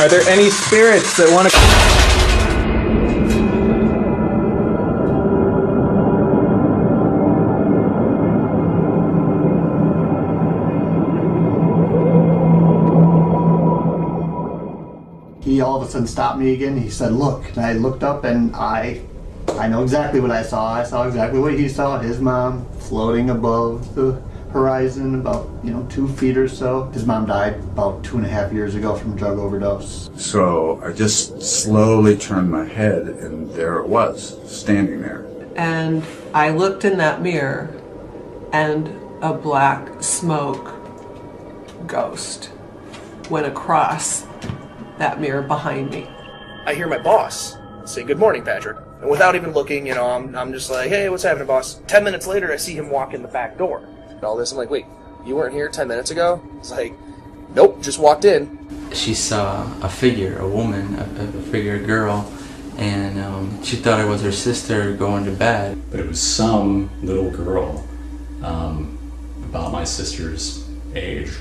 Are there any spirits that want to... He all of a sudden stopped me again. He said, "Look." And I looked up, and I know exactly what I saw. I saw exactly what he saw. His mom floating above the horizon about 2 feet or so. His mom died about 2.5 years ago from drug overdose. So I just slowly turned my head, and there it was, standing there. And I looked in that mirror, and a black smoke ghost went across that mirror behind me. I hear my boss say, "Good morning, Patrick." And without even looking, I'm just like, "Hey, what's happening, boss?" 10 minutes later, I see him walk in the back door. And all this, I'm like, "Wait, you weren't here 10 minutes ago?" It's like, "Nope, just walked in." She saw a figure, a woman, a girl, and she thought it was her sister going to bed. But it was some little girl, about my sister's age,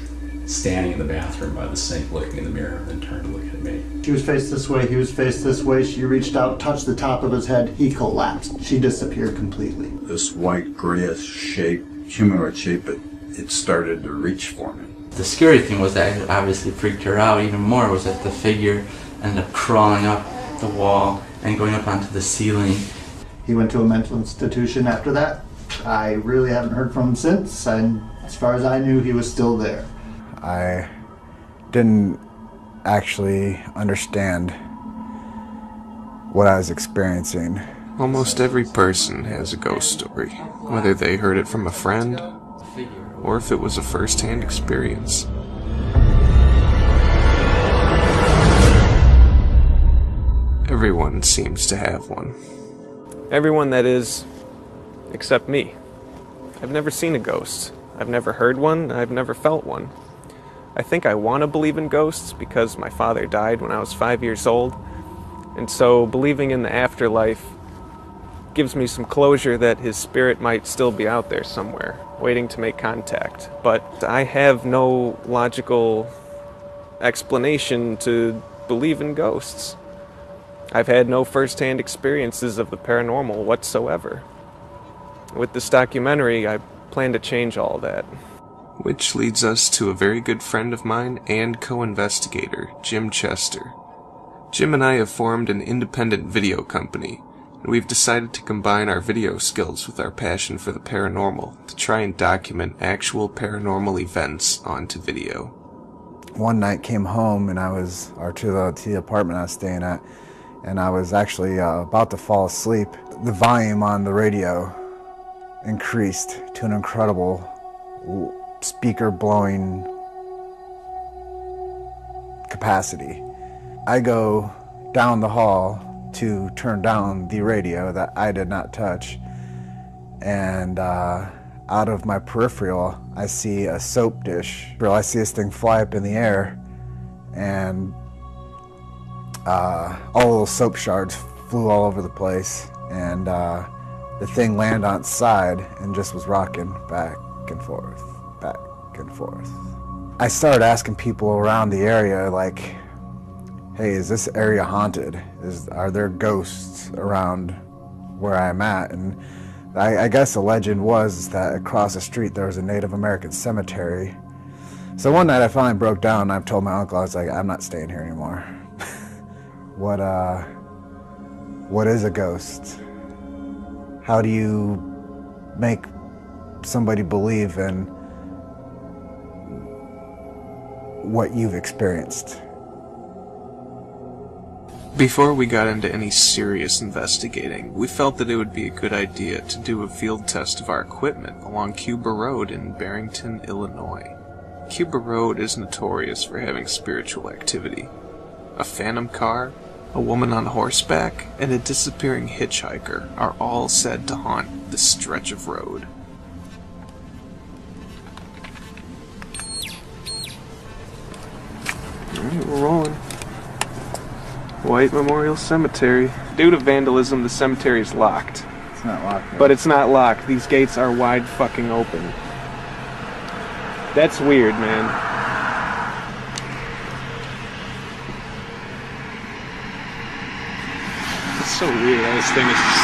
standing in the bathroom by the sink, looking in the mirror, and then turned to look at me. She was faced this way, he was faced this way. She reached out, touched the top of his head. He collapsed. She disappeared completely. This white, grayish shape, humanoid shape, it started to reach for me. The scary thing was that it obviously freaked her out even more was that the figure ended up crawling up the wall and going up onto the ceiling. He went to a mental institution after that. I really haven't heard from him since, and as far as I knew, he was still there. I didn't actually understand what I was experiencing. Almost every person has a ghost story, whether they heard it from a friend or if it was a first-hand experience. Everyone seems to have one. Everyone, that is, except me. I've never seen a ghost. I've never heard one. I've never felt one. I think I want to believe in ghosts because my father died when I was 5 years old, and so believing in the afterlife gives me some closure that his spirit might still be out there somewhere, waiting to make contact. But I have no logical explanation to believe in ghosts. I've had no first-hand experiences of the paranormal whatsoever. With this documentary, I plan to change all that. Which leads us to a very good friend of mine and co-investigator, Jim Chester. Jim and I have formed an independent video company, and we've decided to combine our video skills with our passion for the paranormal to try and document actual paranormal events onto video. One night came home and to the apartment I was staying at, and I was actually about to fall asleep. The volume on the radio increased to an incredible speaker blowing capacity. I go down the hall to turn down the radio that I did not touch, and out of my peripheral I see a soap dish. I see this thing fly up in the air, and all those soap shards flew all over the place, and the thing landed on its side and just was rocking back and forth. Back and forth. I started asking people around the area, like, "Hey, is this area haunted? Are there ghosts around where I'm at?" And I guess the legend was that across the street there was a Native American cemetery. So one night I finally broke down and I told my uncle, I was like, "I'm not staying here anymore." What is a ghost? How do you make somebody believe in what you've experienced? Before we got into any serious investigating, we felt that it would be a good idea to do a field test of our equipment along Cuba Road in Barrington, Illinois. Cuba Road is notorious for having spiritual activity. A phantom car, a woman on horseback, and a disappearing hitchhiker are all said to haunt this stretch of road. Alright, we're rolling. White Memorial Cemetery. Due to vandalism, the cemetery is locked. It's not locked. But it's not locked. These gates are wide fucking open. That's weird, man. so weird how this thing is just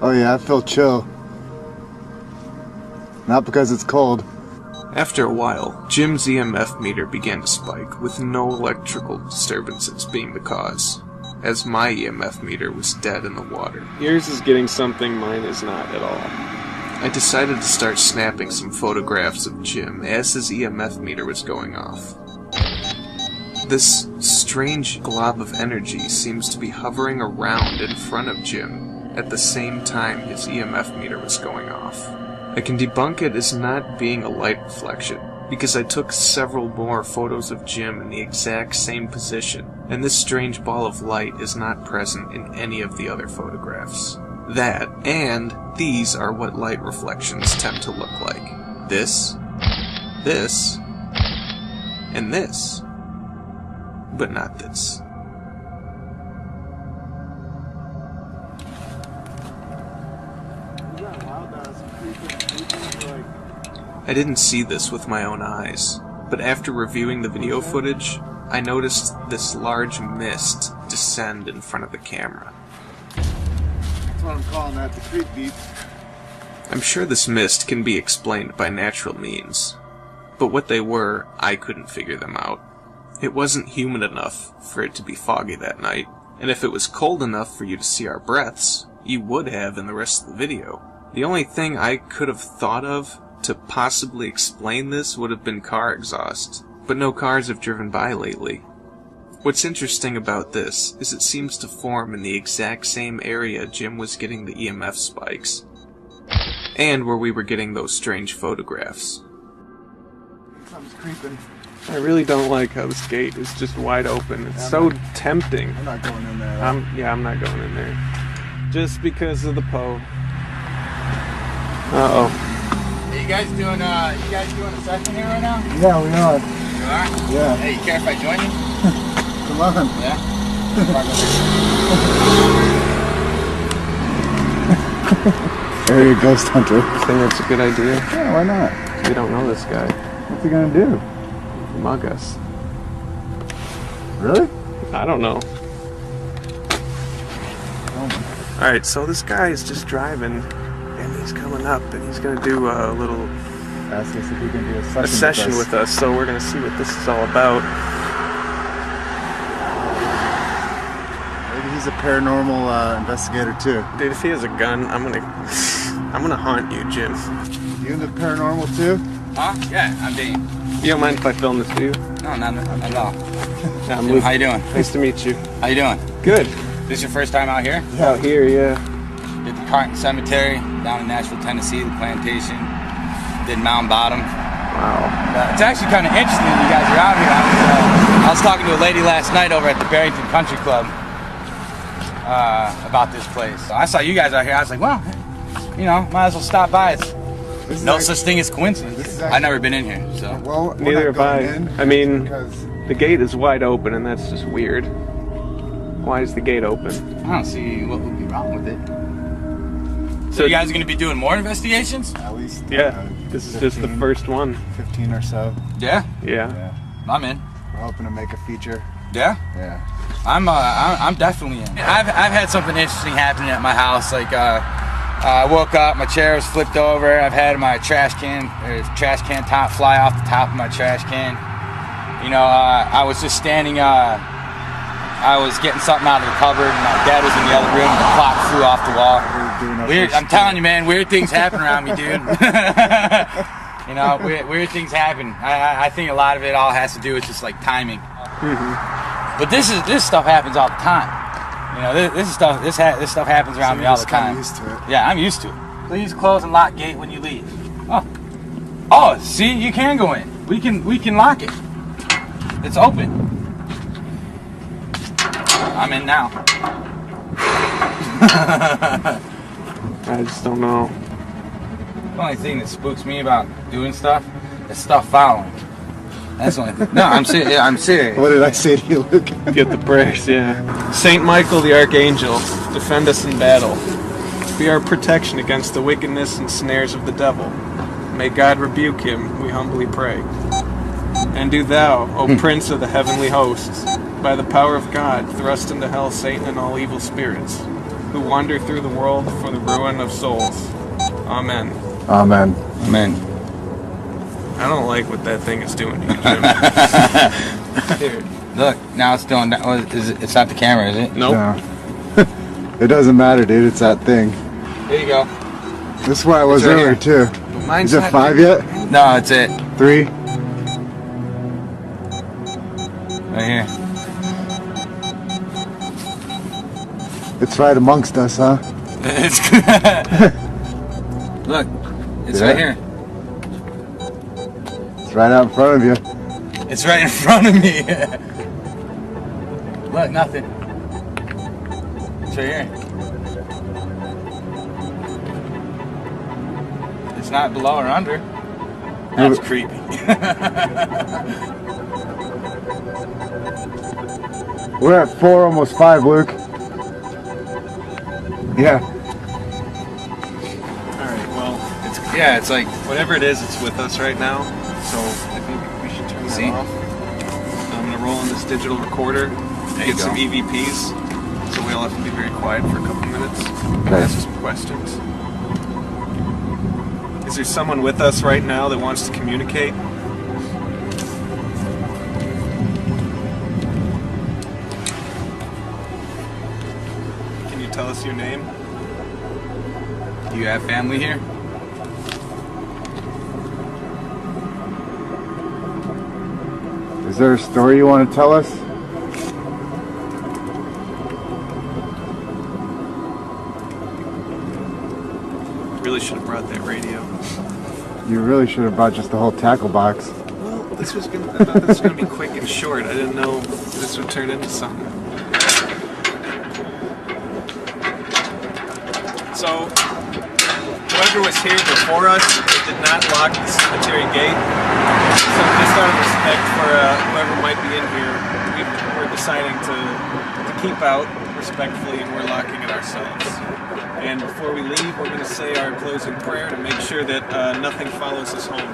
Oh yeah, I feel chill. Not because it's cold. After a while, Jim's EMF meter began to spike, with no electrical disturbances being the cause, as my EMF meter was dead in the water. Yours is getting something mine is not at all. I decided to start snapping some photographs of Jim as his EMF meter was going off. This strange glob of energy seems to be hovering around in front of Jim at the same time his EMF meter was going off. I can debunk it as not being a light reflection, because I took several more photos of Jim in the exact same position, and this strange ball of light is not present in any of the other photographs. That, and these are what light reflections tend to look like. This, and this. But not this. I didn't see this with my own eyes, but after reviewing the video footage, I noticed this large mist descend in front of the camera. That's what I'm calling that, the creep beat. I'm sure this mist can be explained by natural means, but what they were, I couldn't figure them out. It wasn't humid enough for it to be foggy that night, and if it was cold enough for you to see our breaths, you would have in the rest of the video. The only thing I could have thought of to possibly explain this would have been car exhaust, but no cars have driven by lately. What's interesting about this is it seems to form in the exact same area Jim was getting the EMF spikes, and where we were getting those strange photographs. Something's creeping. I really don't like how this gate is just wide open. It's so tempting. I'm not going in there. I'm not going in there. Just because of the Poe. Uh-oh. Hey, you guys doing a session here right now? Yeah, we are. You are? Yeah. Hey, you care if I join you? Come on. Yeah? Area ghost hunter. I think that's a good idea. Yeah, why not? We don't know this guy. What's he gonna do? Mug us. Really? I don't know. Alright, so this guy is just driving, and he's coming up, and he's gonna do a little Ask us if we can do a session with us, so we're gonna see what this is all about. Maybe he's a paranormal investigator too. Dude, if he has a gun, I'm gonna haunt you, Jim. You into paranormal too? Huh? Yeah, I'm Dean. You don't mind if I film this for you? No, not at all. Yeah, I'm Jim, Luke. how you doing? Nice to meet you. How you doing? Good. This your first time out here? Out here, yeah. Did the Carton Cemetery down in Nashville, Tennessee, the plantation. Did Mountain Bottom. Wow. It's actually kind of interesting that you guys are out here. I was talking to a lady last night over at the Barrington Country Club about this place. So I saw you guys out here. I was like, well, you know, might as well stop by. It's no such thing as coincidence. I've never been in here, so. Well, neither have I. I mean, the gate is wide open, and that's just weird. Why is the gate open? I don't see what would be wrong with it. So you guys are going to be doing more investigations? At least. Yeah. This is 15, just the first one. 15 or so. Yeah? Yeah. I'm in. We're hoping to make a feature. Yeah? Yeah. I'm definitely in. I've had something interesting happening at my house. Like I woke up, my chair was flipped over. I've had my trash can top fly off the top of my trash can. You know, I was just standing. I was getting something out of the cupboard, and my dad was in the other room, and the clock flew off the wall. Weird, I'm telling you, man, weird things happen around me, dude. You know, weird things happen. I think a lot of it all has to do with just like timing. But this stuff happens all the time. You know, this stuff happens around me all the time. Used to it. Yeah, I'm used to it. Please close and lock gate when you leave. Oh, see, you can go in. We can lock it. It's open. I'm in now. I just don't know. The only thing that spooks me about doing stuff is stuff following. That's the only thing. No, I'm serious. Yeah, I'm serious. What did I say to you, Luke? Get the prayers, yeah. Saint Michael the Archangel, defend us in battle. Be our protection against the wickedness and snares of the devil. May God rebuke him, we humbly pray. And do thou, O Prince of the heavenly hosts, by the power of God, thrust into hell Satan and all evil spirits, who wander through the world for the ruin of souls. Amen. Amen. Amen. I don't like what that thing is doing to you, Jim. Dude. Look, now it's doing that. It's not the camera, is it? Nope. No. It doesn't matter, dude. It's that thing. There you go. This is where I was right earlier, too. Mine's Is it not 5 big. yet? No, it's it. 3? Right here. It's right amongst us, huh? It's Look, it's Yeah. right here. It's right out in front of you. It's right in front of me. Look, nothing. It's right here. It's not below or under. That's creepy. We're at 4, almost 5, Luke. Yeah. Alright, well, Yeah, it's like, whatever it is, it's with us right now, so I think we should turn See? that off. I'm going to roll in this digital recorder, There you get go. some EVPs, so we all have to be very quiet for a couple minutes, Okay. answer some questions. Is there someone with us right now that wants to communicate? Can you tell us your name? do you have family here? Is there a story you want to tell us? Really should have brought that radio. You really should have brought just the whole tackle box. Well, I thought this was gonna be quick and short. I didn't know this would turn into something. So, whoever was here before us did not lock the cemetery gate. So just out of respect for whoever might be in here, we're deciding to keep out respectfully, and we're locking it ourselves. And before we leave, we're going to say our closing prayer to make sure that nothing follows us home.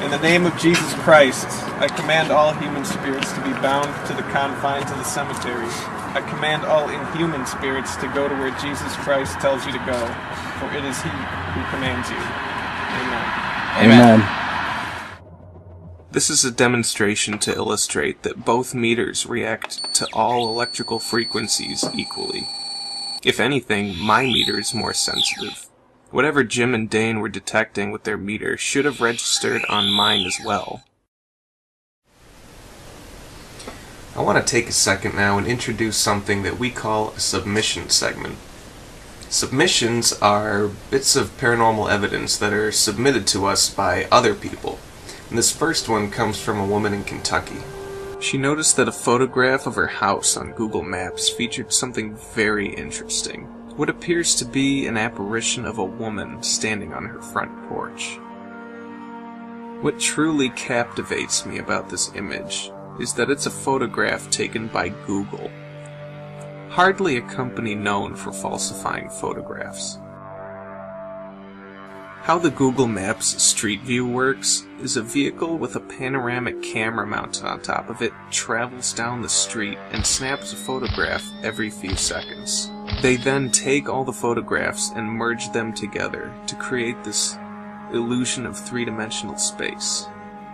In the name of Jesus Christ, I command all human spirits to be bound to the confines of the cemetery. I command all inhuman spirits to go to where Jesus Christ tells you to go, for it is He who commands you. Amen. Amen. This is a demonstration to illustrate that both meters react to all electrical frequencies equally. If anything, my meter is more sensitive. Whatever Jim and Dane were detecting with their meter should have registered on mine as well. I want to take a second now and introduce something that we call a submission segment. Submissions are bits of paranormal evidence that are submitted to us by other people. And this first one comes from a woman in Kentucky. She noticed that a photograph of her house on Google Maps featured something very interesting. What appears to be an apparition of a woman standing on her front porch. What truly captivates me about this image is that it's a photograph taken by Google. Hardly a company known for falsifying photographs. How the Google Maps Street View works is a vehicle with a panoramic camera mounted on top of it travels down the street and snaps a photograph every few seconds. They then take all the photographs and merge them together to create this illusion of three-dimensional space.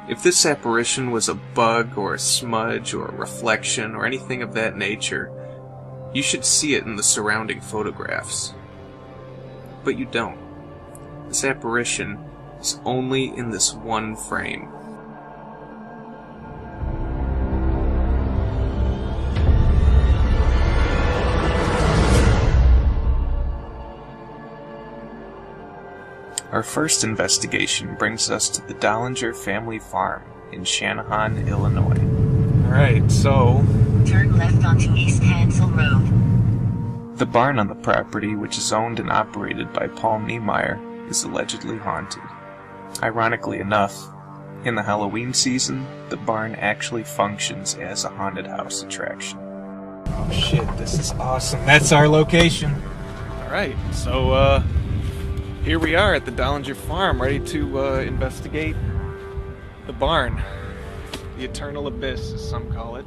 If this apparition was a bug or a smudge or a reflection or anything of that nature, you should see it in the surrounding photographs. But you don't. This apparition is only in this one frame. Our first investigation brings us to the Dollinger family farm in Shanahan, Illinois. Alright, so Turn left onto East Hansel Road. The barn on the property, which is owned and operated by Paul Niemeyer, is allegedly haunted. Ironically enough, in the Halloween season, the barn actually functions as a haunted house attraction. oh shit, this is awesome. That's our location. Alright, so here we are at the Dollinger farm, ready to investigate the barn. the eternal abyss, as some call it.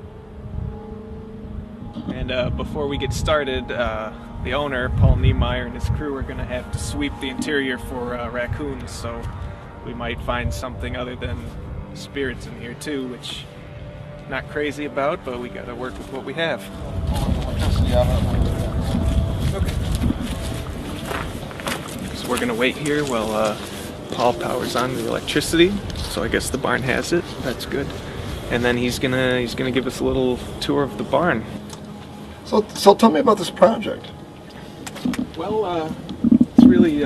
And before we get started, the owner, Paul Niemeyer, and his crew are going to have to sweep the interior for raccoons, so we might find something other than spirits in here too, which I'm not crazy about, but we got to work with what we have. Okay. So we're going to wait here while Paul powers on the electricity, so I guess the barn has it. That's good. And then he's gonna give us a little tour of the barn. So tell me about this project. Well, it's really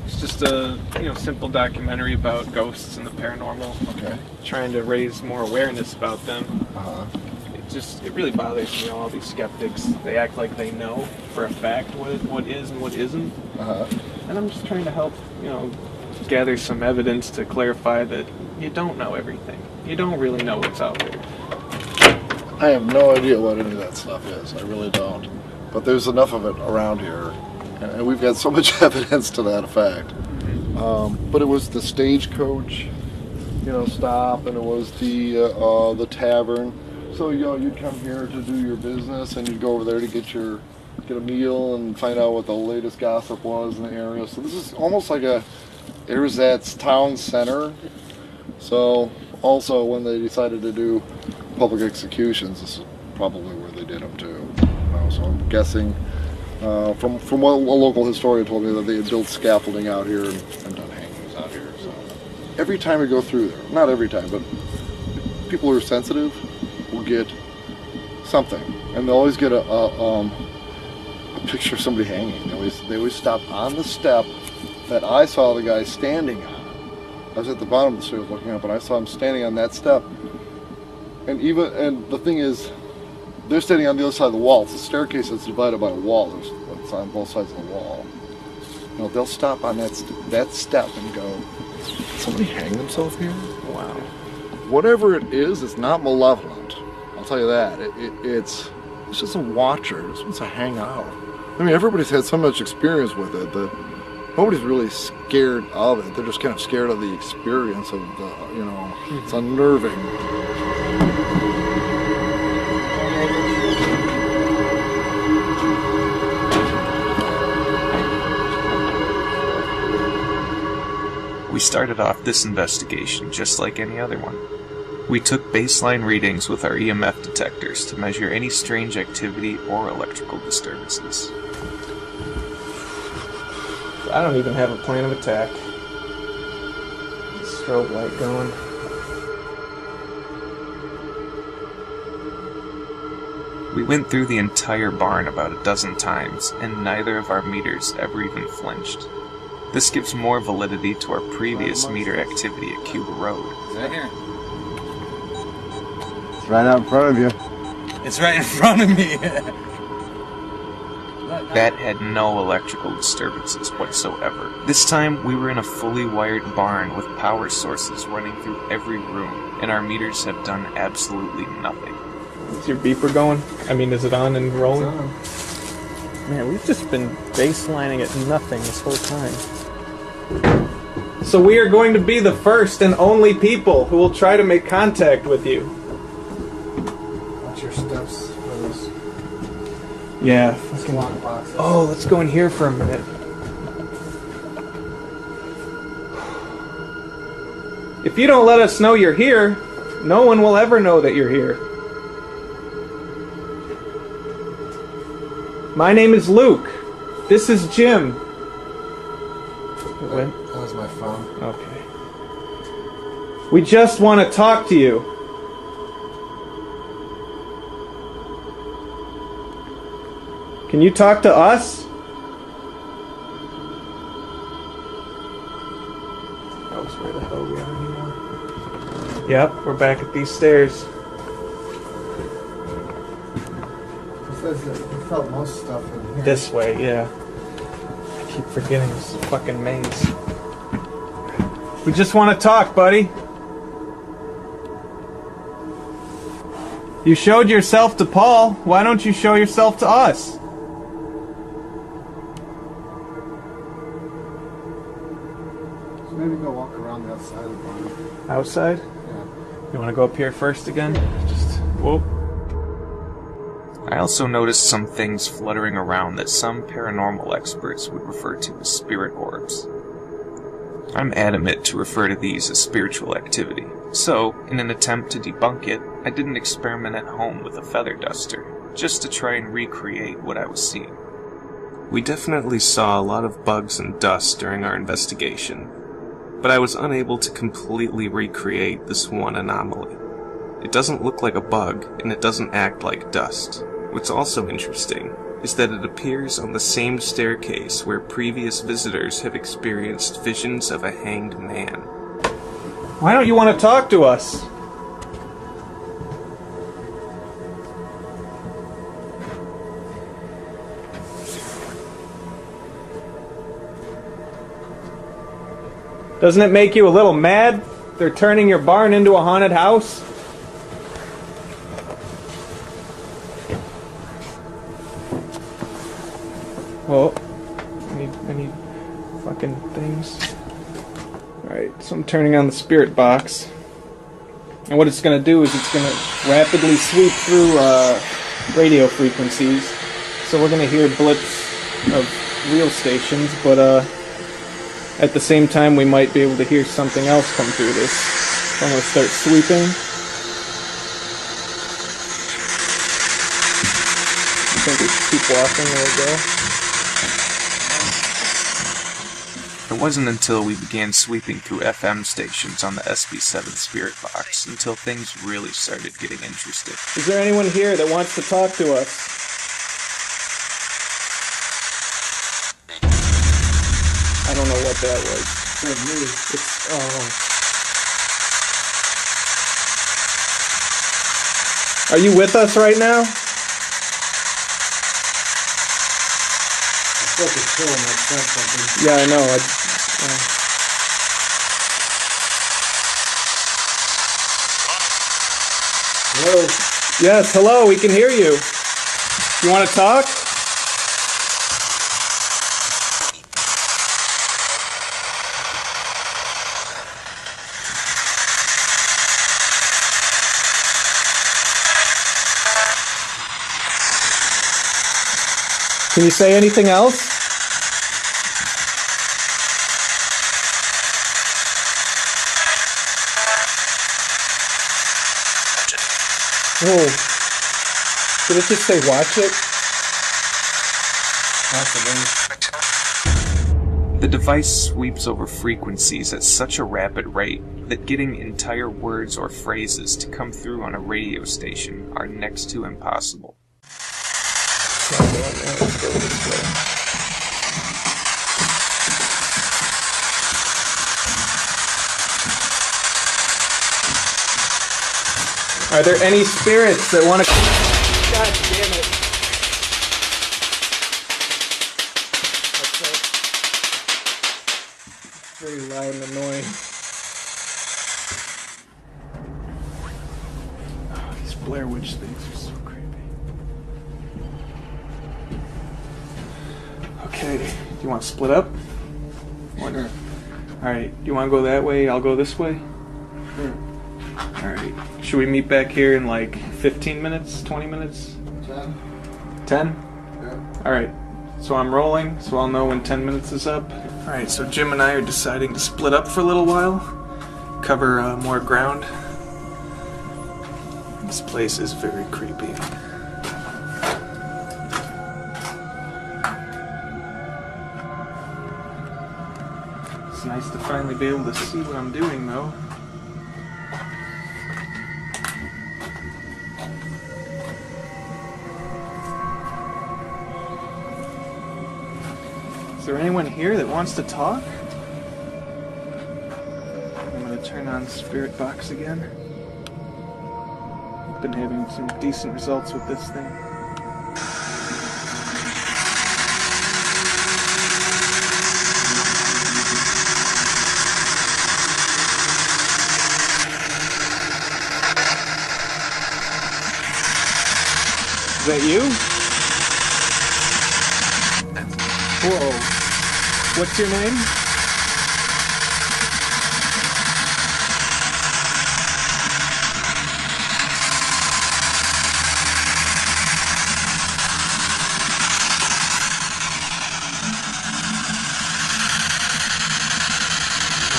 it's just a simple documentary about ghosts and the paranormal. Okay. Trying to raise more awareness about them. It really bothers me, all these skeptics. They act like they know for a fact what is and what isn't. And I'm just trying to help, gather some evidence to clarify that you don't know everything. You don't really know what's out there. I have no idea what any of that stuff is. I really don't. But there's enough of it around here, and we've got so much evidence to that effect. But it was the stagecoach, stop, and it was the tavern. So you'd come here to do your business, and you'd go over there to get a meal and find out what the latest gossip was in the area. So this is almost like a Erzatz town center. So also when they decided to do public executions, this is probably where they did them too. So I'm guessing from what a local historian told me, that they had built scaffolding out here and done hangings out here. So every time we go through there, not every time, but people who are sensitive will get something, and they'll always get a picture of somebody hanging. They always stop on the step that I saw the guy standing on. I was at the bottom of the stairs looking up, and I saw him standing on that step. And the thing is, they're standing on the other side of the wall. It's a staircase that's divided by a wall. It's on both sides of the wall. They'll stop on that step and go, "Did somebody hang themselves here?" Wow. Whatever it is, it's not malevolent. I'll tell you that. It's just a watcher. It just wants to hang out. I mean, everybody's had so much experience with it that nobody's really scared of it. They're just kind of scared of the experience of it's unnerving. We started off this investigation just like any other one. We took baseline readings with our EMF detectors to measure any strange activity or electrical disturbances. I don't even have a plan of attack. Strobe light going. We went through the entire barn about a dozen times, and neither of our meters ever even flinched. This gives more validity to our previous meter activity at Cuba Road. Right here. It's right out in front of you. It's right in front of me. That had no electrical disturbances whatsoever. This time, we were in a fully wired barn with power sources running through every room, and our meters have done absolutely nothing. Is your beeper going? I mean, is it on and rolling? Man, we've just been baselining at nothing this whole time. So we are going to be the first and only people who will try to make contact with you. Watch your steps, please. Yeah. Boxes. Oh, let's go in here for a minute. If you don't let us know you're here, no one will ever know that you're here. My name is Luke. This is Jim. That was my phone. Okay. We just want to talk to you. Can you talk to us? That was where the hell we are anymore. Yep, we're back at these stairs. It says that you felt most stuff in here. This way, yeah. I keep forgetting this is a fucking maze. We just want to talk, buddy. You showed yourself to Paul. Why don't you show yourself to us? So maybe go walk around the outside of the barn. Outside? Yeah. You want to go up here first again? Just whoop. I also noticed some things fluttering around that some paranormal experts would refer to as spirit orbs. I'm adamant to refer to these as spiritual activity, so, in an attempt to debunk it, I did an experiment at home with a feather duster, just to try and recreate what I was seeing. We definitely saw a lot of bugs and dust during our investigation, but I was unable to completely recreate this one anomaly. It doesn't look like a bug, and it doesn't act like dust. What's also interesting is that it appears on the same staircase where previous visitors have experienced visions of a hanged man. Why don't you want to talk to us? Doesn't it make you a little mad? They're turning your barn into a haunted house? Oh, any fucking things. Alright, so I'm turning on the spirit box. And what it's going to do is it's going to rapidly sweep through radio frequencies. So we're going to hear blips of real stations, but at the same time we might be able to hear something else come through this. So I'm going to start sweeping. I think we should keep walking. There we go. It wasn't until we began sweeping through FM stations on the SB7 Spirit Box until things really started getting interesting. Is there anyone here that wants to talk to us? I don't know what that was. It's, Are you with us right now? Yeah, I know. Hello? Yes, hello, we can hear you. You want to talk? Can you say anything else? Whoa. Did it just say watch it? Possibly. The device sweeps over frequencies at such a rapid rate that getting entire words or phrases to come through on a radio station are next to impossible. Are there any spirits that want to... God damn it. It's very loud and annoying. Oh, these Blair Witch things are so creepy. Okay, do you want to split up? Wonder. Alright, do you want to go that way? I'll go this way? Sure. Alright, should we meet back here in like 15 minutes, 20 minutes? 10. 10? Yeah. Alright, so I'm rolling, so I'll know when 10 minutes is up. Alright, so Jim and I are deciding to split up for a little while, cover more ground. This place is very creepy. It's nice to finally be able to see what I'm doing, though. Is there anyone here that wants to talk? I'm going to turn on the spirit box again. I've been having some decent results with this thing. Is that you? Whoa. What's your name?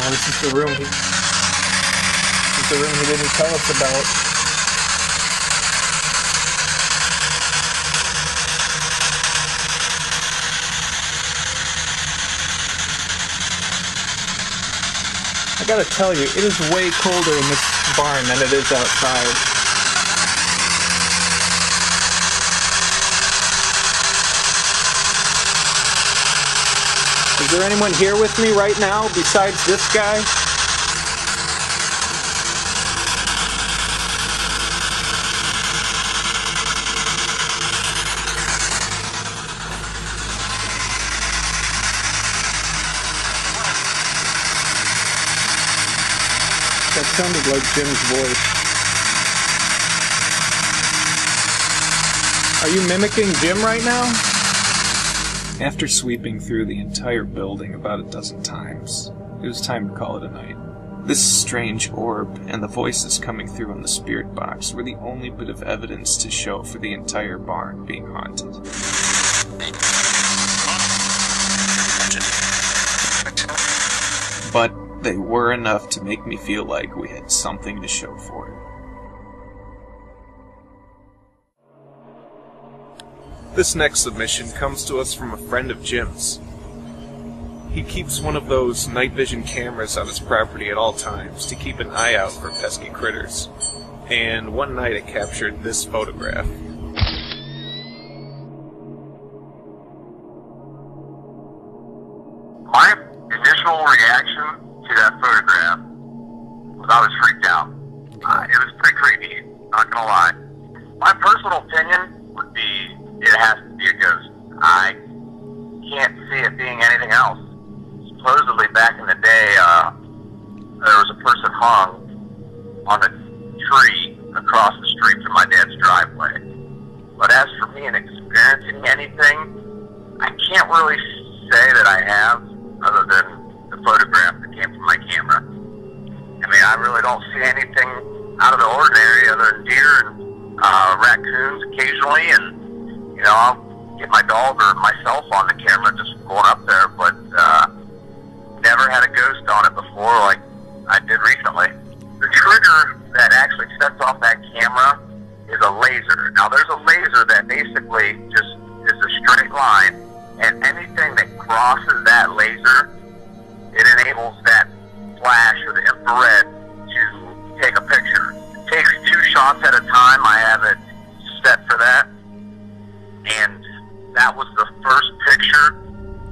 this is the room he didn't tell us about. I gotta tell you, it is way colder in this barn than it is outside. Is there anyone here with me right now besides this guy? That sounded like Jim's voice. Are you mimicking Jim right now? After sweeping through the entire building about a dozen times, it was time to call it a night. This strange orb and the voices coming through in the spirit box were the only bit of evidence to show for the entire barn being haunted. But they were enough to make me feel like we had something to show for it. This next submission comes to us from a friend of Jim's. He keeps one of those night vision cameras on his property at all times to keep an eye out for pesky critters. And one night it captured this photograph. My initial reaction to that photograph was I was freaked out. It was pretty creepy, not gonna lie. My personal opinion would be it has to be a ghost. I can't see it being anything else. Supposedly back in the day, there was a person hung on a tree across the street from my dad's driveway. But as for me and experiencing anything, I can't really say that I have, other than the photograph that came from my camera. I mean, I really don't see anything out of the ordinary other than deer and raccoons occasionally, and you know, I'll get my dog or myself on the camera just going up there, but never had a ghost on it before like I did recently. The trigger that actually sets off that camera is a laser. Now, there's a laser that basically just is a straight line, and anything that crosses that laser, it enables that flash or the infrared to take a picture. It takes 2 shots at a time. I have it set for that. And that was the first picture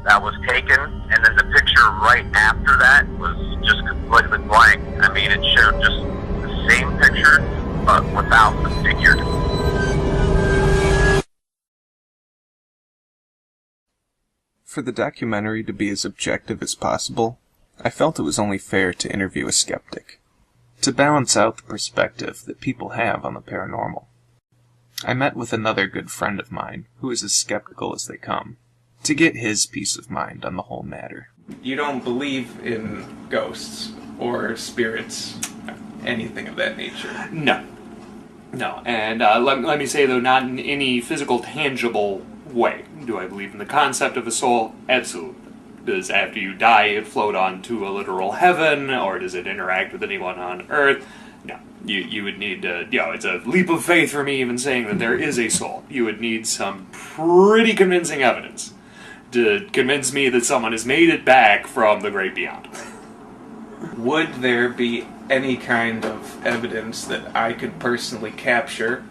that was taken, and then the picture right after that was just completely blank. I mean, it showed just the same picture, but without the figure. For the documentary to be as objective as possible, I felt it was only fair to interview a skeptic, to balance out the perspective that people have on the paranormal. I met with another good friend of mine, who is as skeptical as they come, to get his peace of mind on the whole matter. You don't believe in ghosts or spirits, anything of that nature? No. No, and let me say, though, not in any physical, tangible way. Do I believe in the concept of a soul? Absolutely. Does after you die it float on to a literal heaven, or does it interact with anyone on Earth? No. You would need to, it's a leap of faith for me even saying that there is a soul. You would need some pretty convincing evidence to convince me that someone has made it back from the great beyond. Would there be any kind of evidence that I could personally capture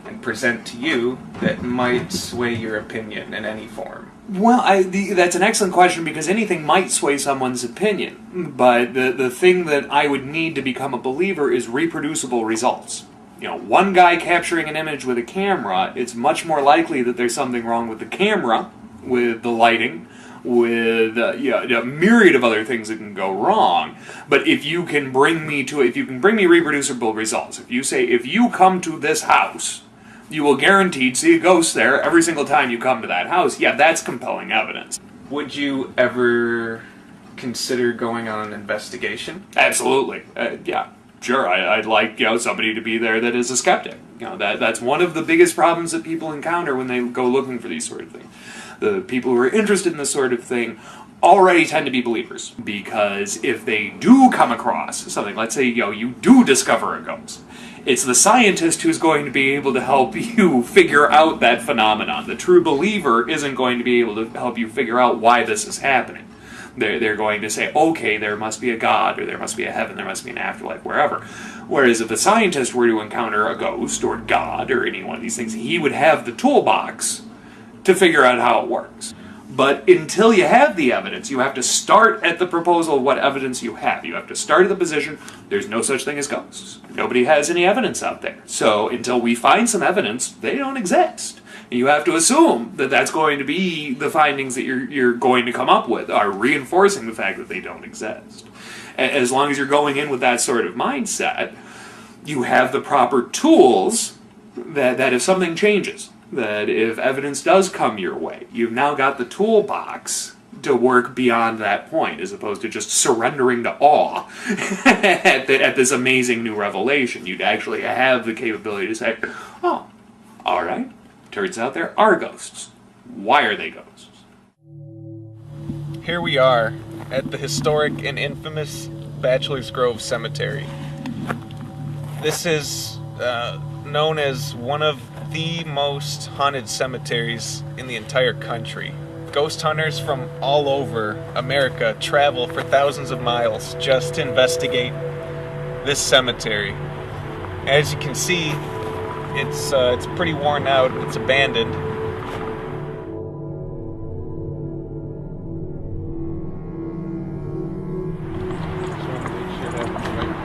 and present to you that might sway your opinion in any form? Well, that's an excellent question, because anything might sway someone's opinion. But the thing that I would need to become a believer is reproducible results. One guy capturing an image with a camera, it's much more likely that there's something wrong with the camera, with the lighting, with a myriad of other things that can go wrong. But if you can bring me reproducible results, if you come to this house, you will guaranteed see a ghost there every single time you come to that house. That's compelling evidence. Would you ever consider going on an investigation? Absolutely. Yeah, sure. I'd like somebody to be there that is a skeptic. That's one of the biggest problems that people encounter when they go looking for these sort of things. The people who are interested in this sort of thing already tend to be believers, because if they do come across something, let's say, you do discover a ghost, it's the scientist who's going to be able to help you figure out that phenomenon. The true believer isn't going to be able to help you figure out why this is happening. They're going to say, okay, there must be a God, or there must be a heaven, there must be an afterlife, wherever. Whereas if a scientist were to encounter a ghost, or God, or any one of these things, he would have the toolbox to figure out how it works. But until you have the evidence, you have to start at the proposal of what evidence you have. You have to start at the position, there's no such thing as ghosts. Nobody has any evidence out there. So until we find some evidence, they don't exist. And you have to assume that that's going to be the findings that you're going to come up with, are reinforcing the fact that they don't exist. As long as you're going in with that sort of mindset, you have the proper tools that if something changes, that if evidence does come your way, you've now got the toolbox to work beyond that point, as opposed to just surrendering to awe at this amazing new revelation. You'd actually have the capability to say, oh, all right, turns out there are ghosts. Why are they ghosts? Here we are at the historic and infamous Bachelor's Grove Cemetery. This is known as one of the most haunted cemeteries in the entire country. Ghost hunters from all over America travel for thousands of miles just to investigate this cemetery. As you can see, it's pretty worn out, it's abandoned.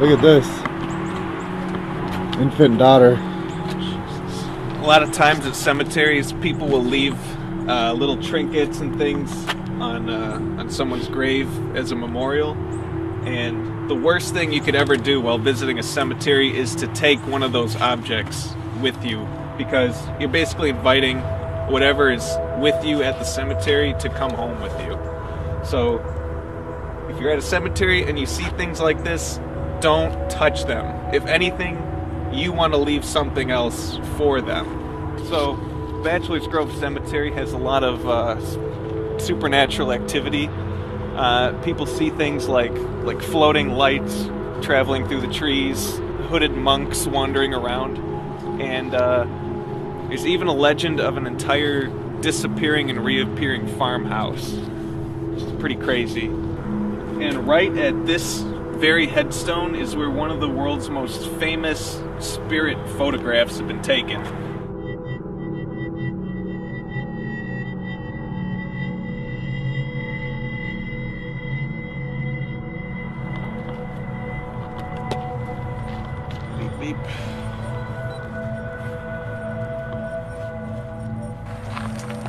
Look at this. Infant daughter. A lot of times at cemeteries, people will leave little trinkets and things on someone's grave as a memorial. And the worst thing you could ever do while visiting a cemetery is to take one of those objects with you, because you're basically inviting whatever is with you at the cemetery to come home with you. So if you're at a cemetery and you see things like this, don't touch them. If anything, you want to leave something else for them. So Bachelor's Grove Cemetery has a lot of supernatural activity. People see things like floating lights traveling through the trees, hooded monks wandering around, and there's even a legend of an entire disappearing and reappearing farmhouse, which is pretty crazy. And right at this very headstone is where one of the world's most famous spirit photographs have been taken. Beep, beep.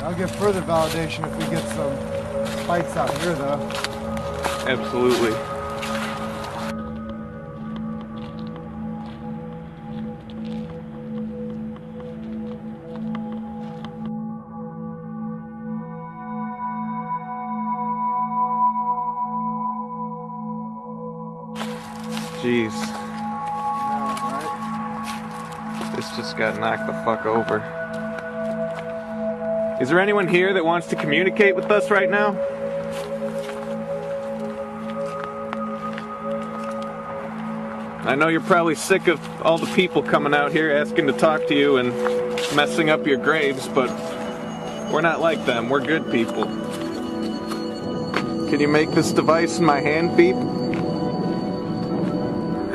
I'll get further validation if we get some spikes out here, though. Absolutely. Jeez. This just got knocked the fuck over. Is there anyone here that wants to communicate with us right now? I know you're probably sick of all the people coming out here asking to talk to you and messing up your graves, but we're not like them. We're good people. Can you make this device in my hand beep?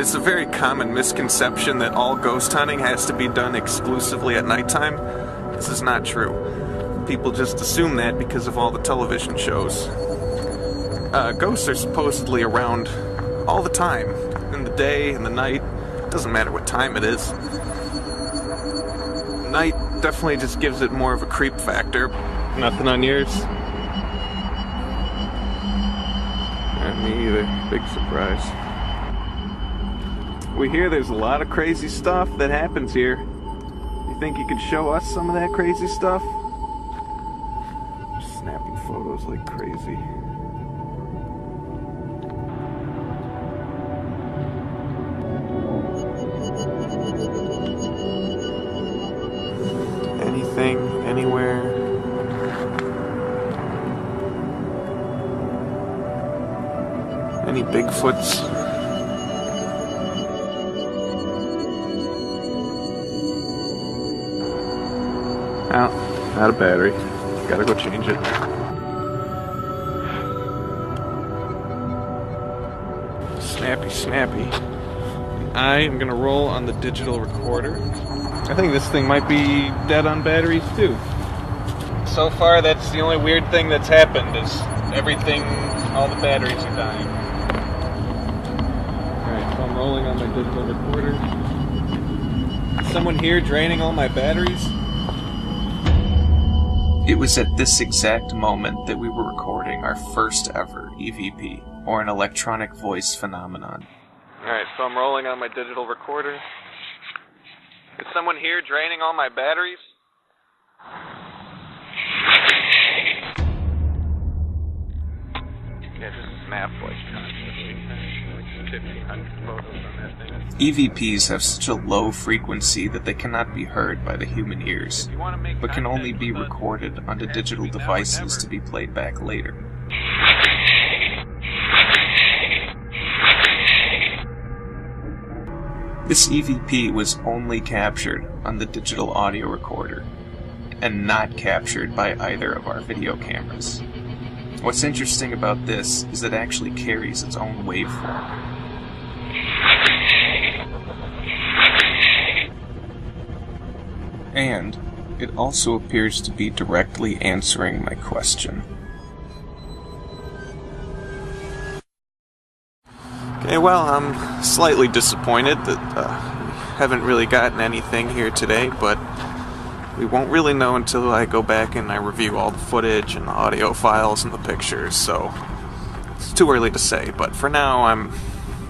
It's a very common misconception that all ghost hunting has to be done exclusively at nighttime. This is not true. People just assume that because of all the television shows. Ghosts are supposedly around all the time. In the day, in the night. Doesn't matter what time it is. Night definitely just gives it more of a creep factor. Nothing on yours? Me either. Big surprise. We hear there's a lot of crazy stuff that happens here. You think you could show us some of that crazy stuff? Just snapping photos like crazy. Anything, anywhere. Any Bigfoots? Oh, out of battery. Gotta go change it. Snappy, snappy. I am gonna roll on the digital recorder. I think this thing might be dead on batteries too. So far, that's the only weird thing that's happened, is everything, all the batteries are dying. Alright, so I'm rolling on my digital recorder. Is someone here draining all my batteries? It was at this exact moment that we were recording our first ever EVP, or an electronic voice phenomenon. Alright, so I'm rolling on my digital recorder. Is someone here draining all my batteries? Yeah, just snap like constantly. Like 1,500 photos on that thing. EVPs have such a low frequency that they cannot be heard by the human ears, but can only be recorded onto digital devices to be played back later. This EVP was only captured on the digital audio recorder, and not captured by either of our video cameras. What's interesting about this is that it actually carries its own waveform. And it also appears to be directly answering my question. Okay, well, I'm slightly disappointed that we haven't really gotten anything here today, but we won't really know until I go back and I review all the footage and the audio files and the pictures, so it's too early to say, but for now I'm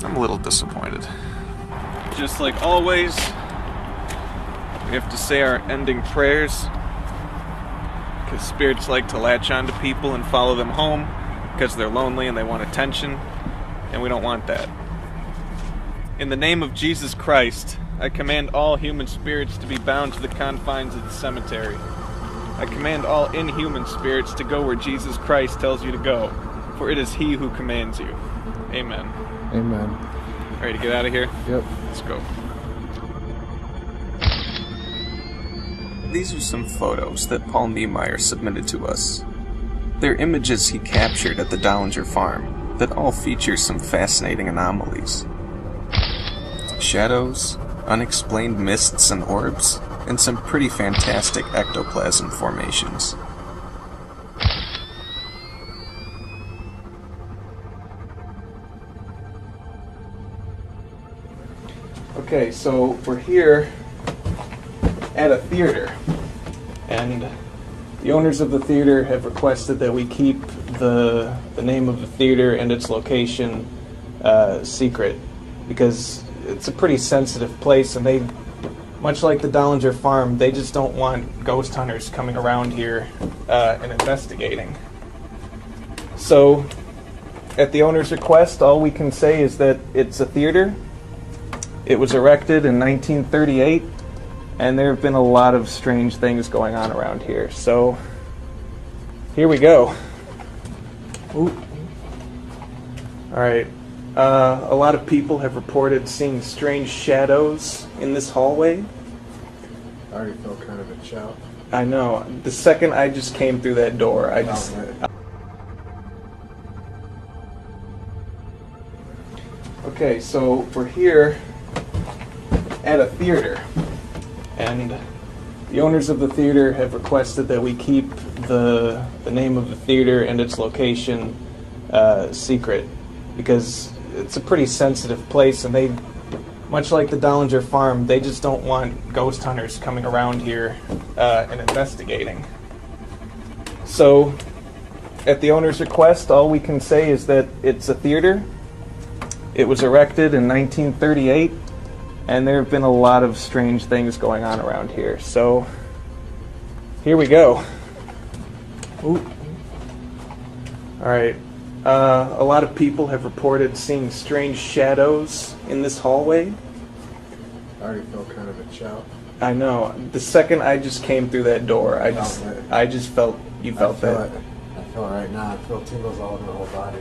a little disappointed. Just like always, we have to say our ending prayers, because spirits like to latch onto people and follow them home because they're lonely and they want attention, and we don't want that. In the name of Jesus Christ, I command all human spirits to be bound to the confines of the cemetery. I command all inhuman spirits to go where Jesus Christ tells you to go, for it is He who commands you. Amen. Amen. Ready to get out of here? Yep. Let's go. These are some photos that Paul Niemeyer submitted to us. They're images he captured at the Dollinger farm that all feature some fascinating anomalies. Shadows, unexplained mists and orbs, and some pretty fantastic ectoplasm formations. Okay, so we're here at a theater, and the owners of the theater have requested that we keep the name of the theater and its location secret, because it's a pretty sensitive place, and they, much like the Dollinger farm, they just don't want ghost hunters coming around here and investigating. So, at the owner's request, all we can say is that it's a theater. It was erected in 1938, and there have been a lot of strange things going on around here. So, here we go. Ooh. All right. A lot of people have reported seeing strange shadows in this hallway. I already felt kind of a shout. I know. The second I just came through that door, Okay, so we're here at a theater, and the owners of the theater have requested that we keep the name of the theater and its location secret, because it's a pretty sensitive place, and they, much like the Dollinger farm, they just don't want ghost hunters coming around here and investigating. So, at the owner's request, all we can say is that it's a theater. It was erected in 1938, and there have been a lot of strange things going on around here. So, here we go. Ooh. All right. A lot of people have reported seeing strange shadows in this hallway. I already felt kind of a shout. I know. The second I just came through that door, I just felt, you felt that. I feel it right now. I feel tingles all over the whole body.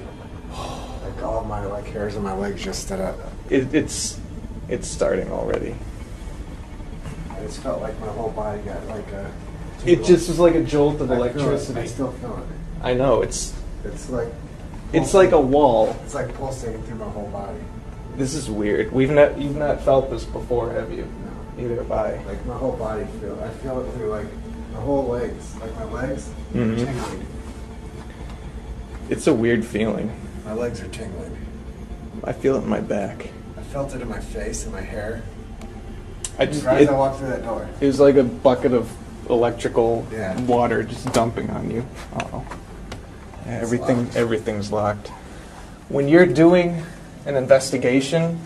Like all my like hairs on my legs just stood up. It's starting already. I just felt like my whole body got like a. It just was like a jolt of I feel it. electricity. I still feel it. I know, it's like. It's like a wall. It's like pulsating through my whole body. This is weird. You've not felt this before, have you? No. Neither have I. Like my whole body I feel it through like my whole legs. Like my legs are tingling. It's a weird feeling. My legs are tingling. I feel it in my back. I felt it in my face and my hair. I walked through that door. It was like a bucket of electrical Yeah. water just dumping on you. Uh-oh. Yeah, everything's locked. When you're doing an investigation,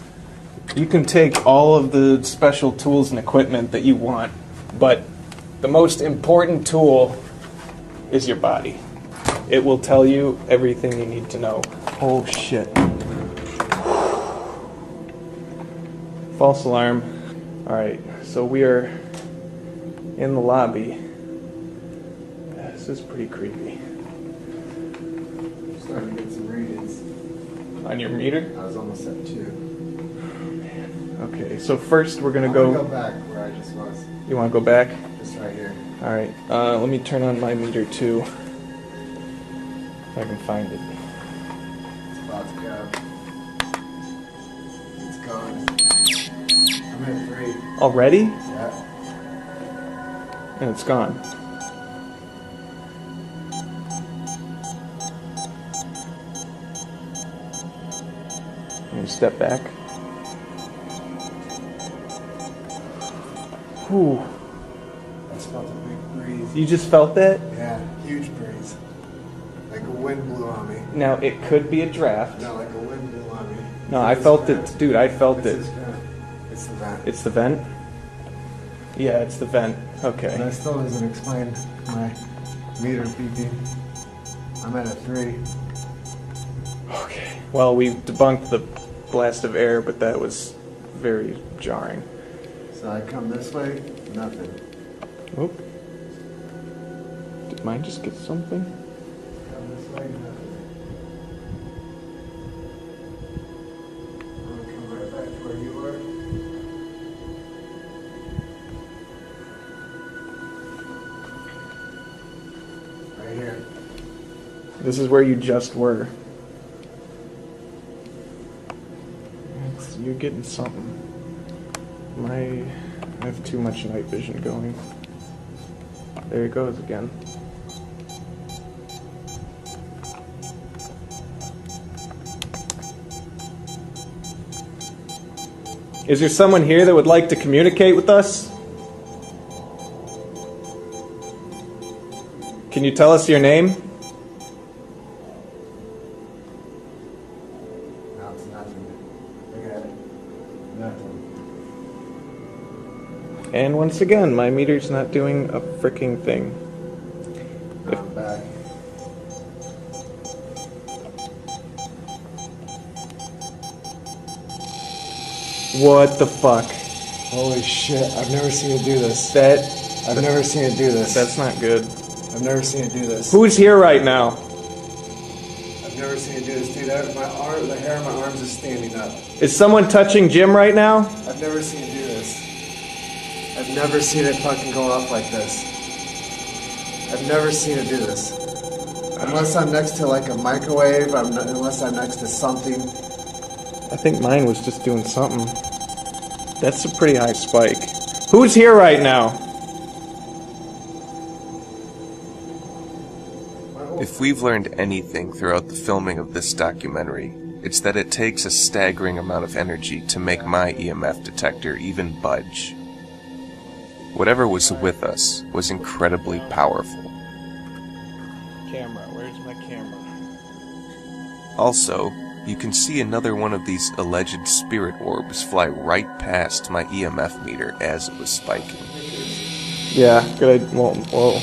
you can take all of the special tools and equipment that you want, but the most important tool is your body. It will tell you everything you need to know. Oh shit. False alarm. Alright, so we are in the lobby. This is pretty creepy. I'm starting to get some readings. On your meter? I was almost at 2. Okay, so first we're gonna I'm go. gonna go back where I just was. You wanna go back? Just right here. Alright, let me turn on my meter too. If I can find it. It's about to go. It's gone. I'm at 3. Already? Yeah. And it's gone. Let me step back. Whew. I just felt a big breeze. You just felt that? Yeah, huge breeze. Like a wind blew on me. Now, it could be a draft. No, like a wind blew on me. No, I felt it. Dude, I felt it. It's the vent. It's the vent? Yeah, it's the vent. Okay. That still doesn't explain my meter beeping. I'm at a 3. Okay. Well, we debunked the blast of air, but that was very jarring. So I come this way, nothing. Oh. Did mine just get something? Come this way, nothing. I'm gonna come right back to where you were. Right here. This is where you just were. You're getting something. I have too much night vision going. There it goes again. Is there someone here that would like to communicate with us? Can you tell us your name? No, it's nothing. Look at it. Nothing. And once again, my meter's not doing a freaking thing. I'm back. What the fuck? Holy shit, I've never seen it do this. I've never seen it do this. That's not good. I've never seen it do this. Who's here right now? I've never seen it do this, dude. The hair on my arms is standing up. Is someone touching Jim right now? I've never seen it do this. I've never seen it fucking go off like this. I've never seen it do this. Unless I'm next to like a microwave, unless I'm next to something. I think mine was just doing something. That's a pretty high spike. Who's here right now? If we've learned anything throughout the filming of this documentary, it's that it takes a staggering amount of energy to make my EMF detector even budge. Whatever was with us was incredibly powerful. Camera, where's my camera? Also, you can see another one of these alleged spirit orbs fly right past my EMF meter as it was spiking. Yeah, good. Whoa.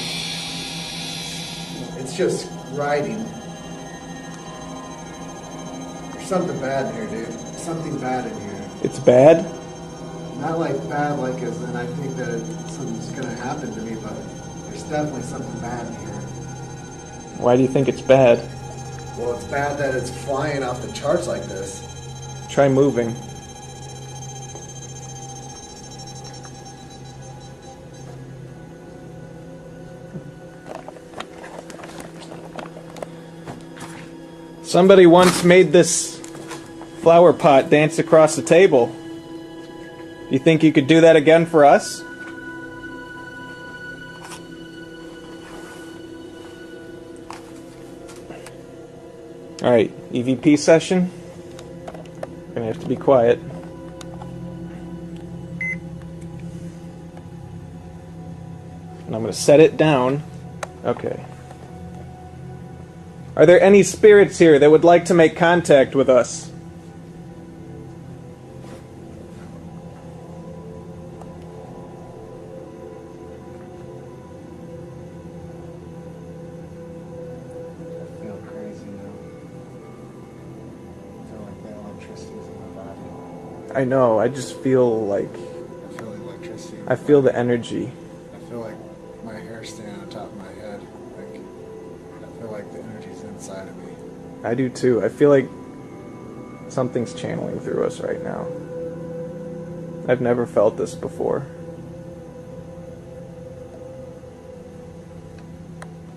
It's just riding. There's something bad in here, dude. Something bad in here. It's bad? Not like bad, like as in I think that something's gonna happen to me, but there's definitely something bad in here. Why do you think it's bad? Well, it's bad that it's flying off the charts like this. Try moving. Somebody once made this flower pot dance across the table. You think you could do that again for us? Alright, EVP session. We're gonna have to be quiet. And I'm gonna set it down. Okay. Are there any spirits here that would like to make contact with us? I feel crazy now. I feel like the electricity's in my body. I know, I just feel like... I feel the electricity. I feel the energy. I feel like my hair's standing on top of my head. Like, I feel like the energy's inside of me. I do too. I feel like something's channeling through us right now. I've never felt this before.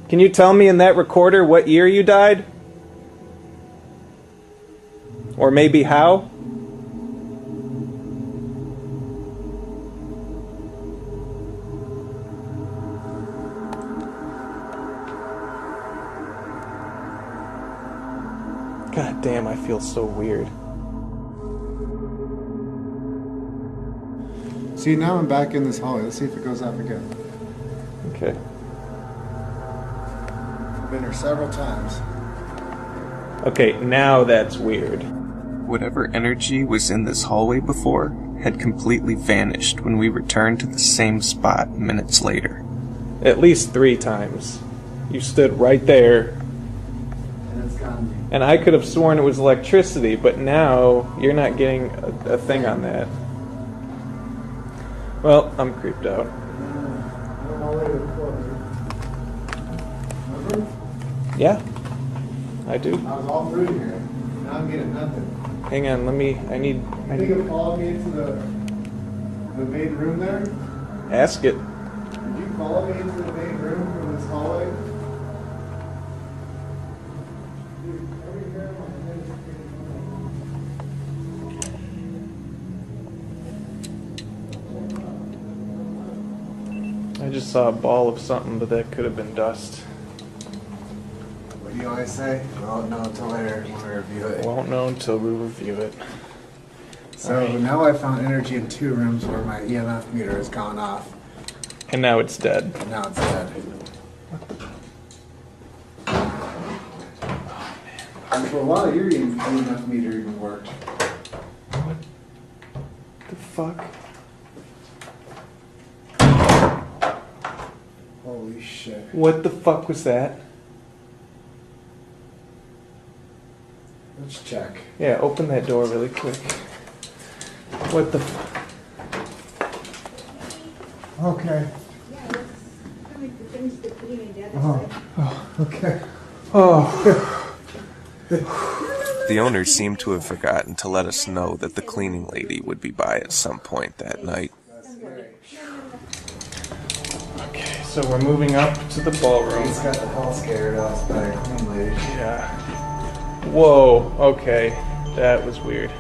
Can you tell me in that recorder what year you died? Or maybe how? God damn, I feel so weird. See, now I'm back in this hallway. Let's see if it goes off again. Okay. I've been here several times. Okay, now that's weird. Whatever energy was in this hallway before had completely vanished when we returned to the same spot minutes later. At least 3 times. You stood right there. And it's gone. And I could have sworn it was electricity, but now you're not getting a thing on that. Well, I'm creeped out. Remember? Yeah, I do. I was all through here. Now I'm getting nothing. Hang on, I need... You think it followed me into the main room there? Ask it. Did you follow me into the main room from this hallway? I just saw a ball of something, but that could have been dust. What do you always say? We won't know until later when we review it. Won't know until we review it. So now I found energy in 2 rooms where my EMF meter has gone off. And now it's dead. And now it's dead. And for a while your EMF meter even worked. What the fuck? Holy shit. What the fuck was that? Let's check. Yeah, open that door really quick. What the fuck? Okay. Oh, okay. Oh. The owners seemed to have forgotten to let us know that the cleaning lady would be by at some point that night. Okay, so we're moving up to the ballroom. He's got the hell scared us by a clean lady. Yeah. Whoa, okay. That was weird.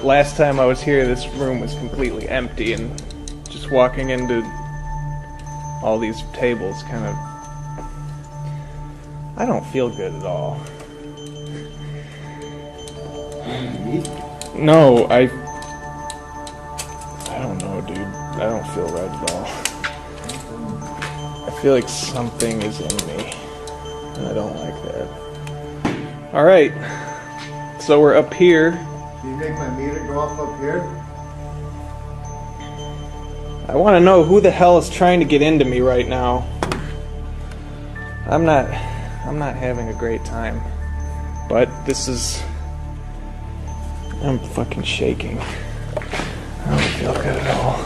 Last time I was here, this room was completely empty, and just walking into all these tables kind of... I don't feel good at all. No, I don't know, dude. I don't feel right at all. I feel like something is in me, and I don't like that. Alright, so we're up here. Can you make my meter go off up here? I want to know who the hell is trying to get into me right now. I'm not having a great time. But this is... I'm fucking shaking. I don't feel good at all.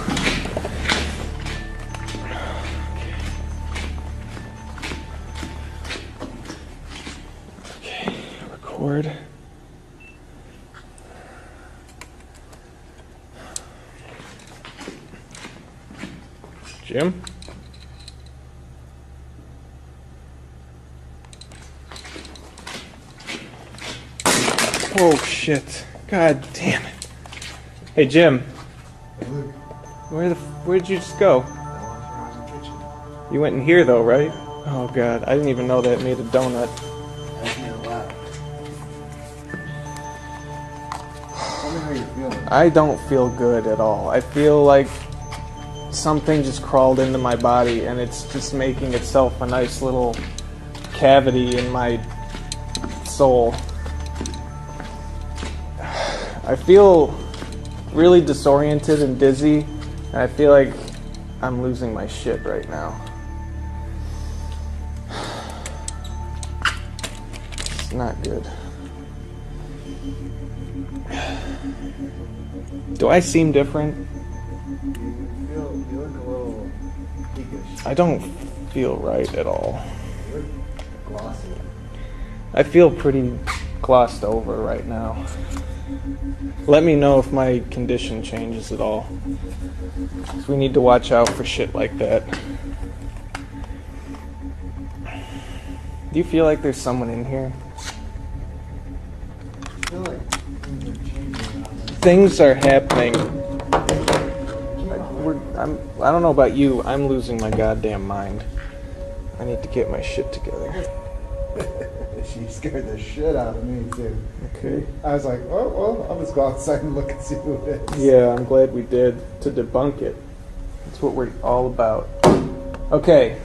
Okay. record. Jim? Oh shit. God damn it. Hey Jim. Where'd you just go? You went in here though, right? Oh god, I didn't even know that made a donut. Tell me how you're feeling. I don't feel good at all. I feel like something just crawled into my body and it's just making itself a nice little cavity in my soul. I feel really disoriented and dizzy, and I feel like I'm losing my shit right now. It's not good. Do I seem different? You look a little peakish. I don't feel right at all. You look glossy. I feel pretty glossed over right now. Let me know if my condition changes at all. 'Cause we need to watch out for shit like that. Do you feel like there's someone in here? I feel like things are changing. Things are happening. I don't know about you, I'm losing my goddamn mind. I need to get my shit together. She scared the shit out of me too. Okay. I was like, oh, well, I'll just go outside and look and see who it is. Yeah, I'm glad we did, to debunk it. That's what we're all about. Okay,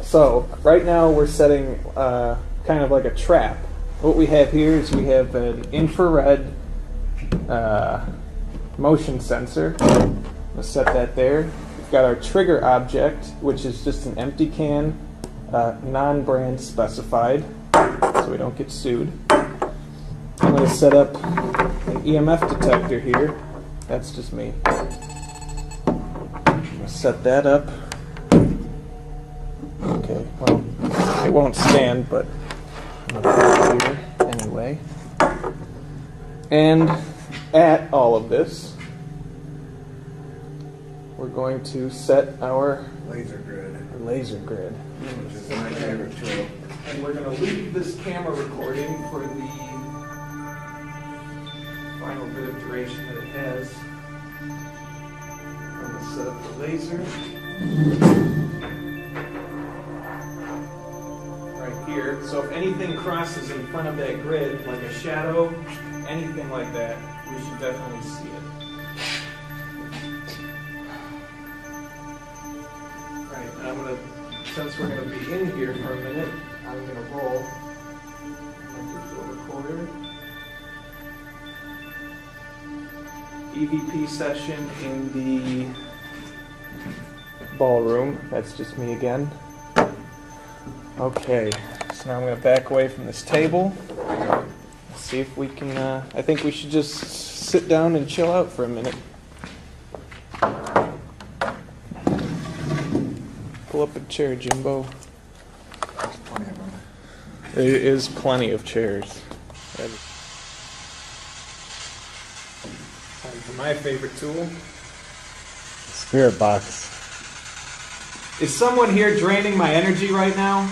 so right now we're setting kind of like a trap. What we have here is we have an infrared motion sensor. Let's set that there. We've got our trigger object, which is just an empty can, non-brand specified, so we don't get sued. I'm going to set up an EMF detector here. That's just me. I'm going to set that up. Okay, well, it won't stand, but I'm going to put it here anyway. And at all of this, we're going to set our Laser grid. Which is my favorite tool. And we're going to leave this camera recording for the final bit of duration that it has. I'm going to set up the laser. Right here. So if anything crosses in front of that grid, like a shadow, anything like that, we should definitely see it. Right, and I'm going to, since we're going to be in here for a minute, I'm going to roll my digital recorder. EVP session in the ballroom. That's just me again. Okay, so now I'm going to back away from this table. Let's see if we can, I think we should just sit down and chill out for a minute. Pull up a chair, Jimbo. There is plenty of chairs. Time for my favorite tool. Spirit box. Is someone here draining my energy right now?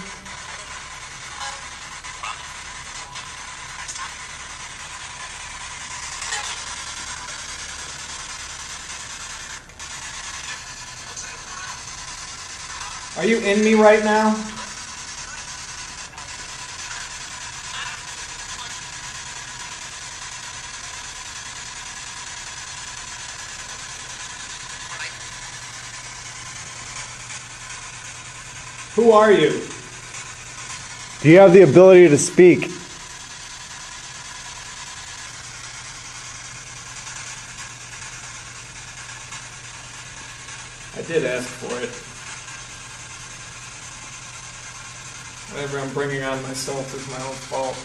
Are you in me right now? Who are you? Do you have the ability to speak? I did ask for it. Whatever I'm bringing on myself is my own fault.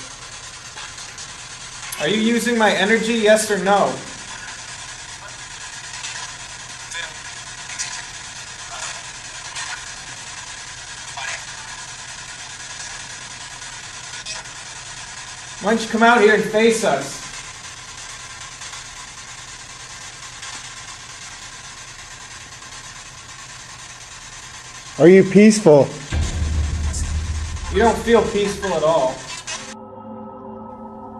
Are you using my energy, yes or no? Why don't you come out here and face us? Are you peaceful? You don't feel peaceful at all.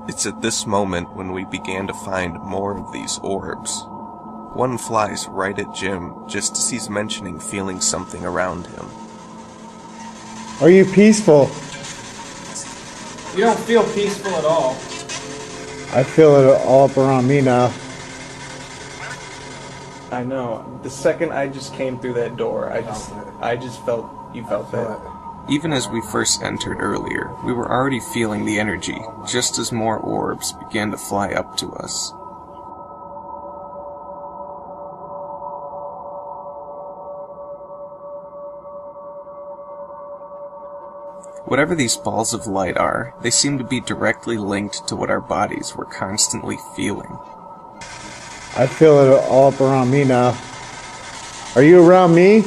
It's at this moment when we began to find more of these orbs. One flies right at Jim just as he's mentioning feeling something around him. Are you peaceful? You don't feel peaceful at all. I feel it all up around me now. I know. The second I just came through that door, I just felt you felt that. Even as we first entered earlier, we were already feeling the energy, just as more orbs began to fly up to us. Whatever these balls of light are, they seem to be directly linked to what our bodies were constantly feeling. I feel it all up around me now. Are you around me?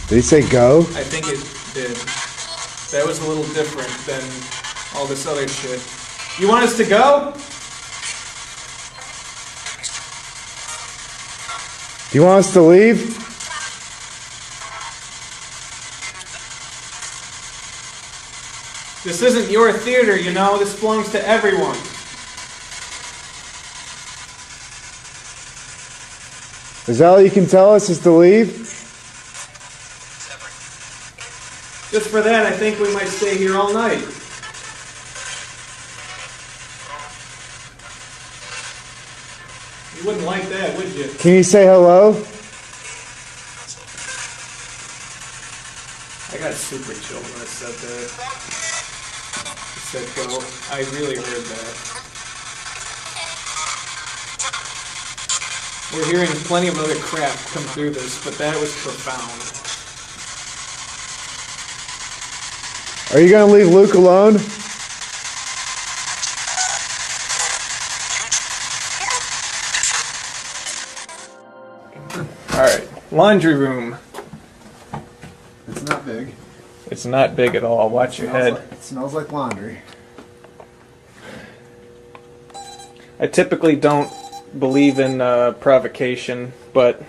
Did he say go? I think it did. That was a little different than all this other shit. You want us to go? Do you want us to leave? This isn't your theater, you know. This belongs to everyone. Is that all you can tell us is to leave? Just for that, I think we might stay here all night. You wouldn't like that, would you? Can you say hello? I got super chill when I said that. I said go. I really heard that. We're hearing plenty of other crap come through this, but that was profound. Are you going to leave Luke alone? Alright, laundry room. It's not big. It's not big at all. Watch your head. It smells like laundry. I typically don't believe in provocation, but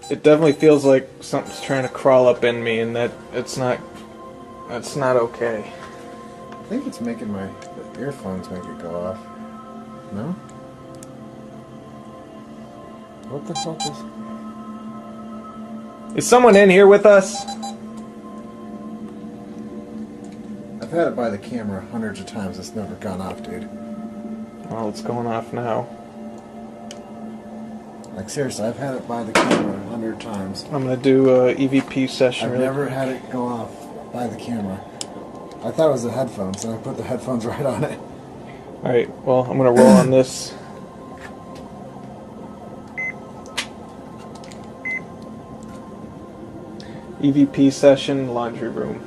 it definitely feels like something's trying to crawl up in me, and that's not okay. I think it's making my earphones make it go off. No? What the fuck Is someone in here with us? I've had it by the camera hundreds of times. It's never gone off, dude. Well, it's going off now. Like, seriously, I've had it by the camera 100 times. I'm gonna do a EVP session. I've never had it go off by the camera. I thought it was the headphones, and I put the headphones right on it. Alright, well, I'm gonna roll on this. EVP session, laundry room.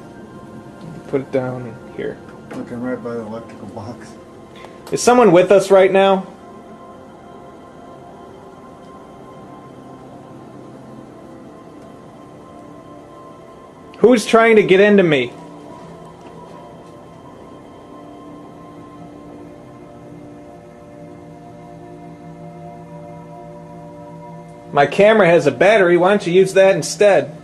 Put it down here. Looking right by the electrical box. Is someone with us right now? Who's trying to get into me? My camera has a battery. Why don't you use that instead?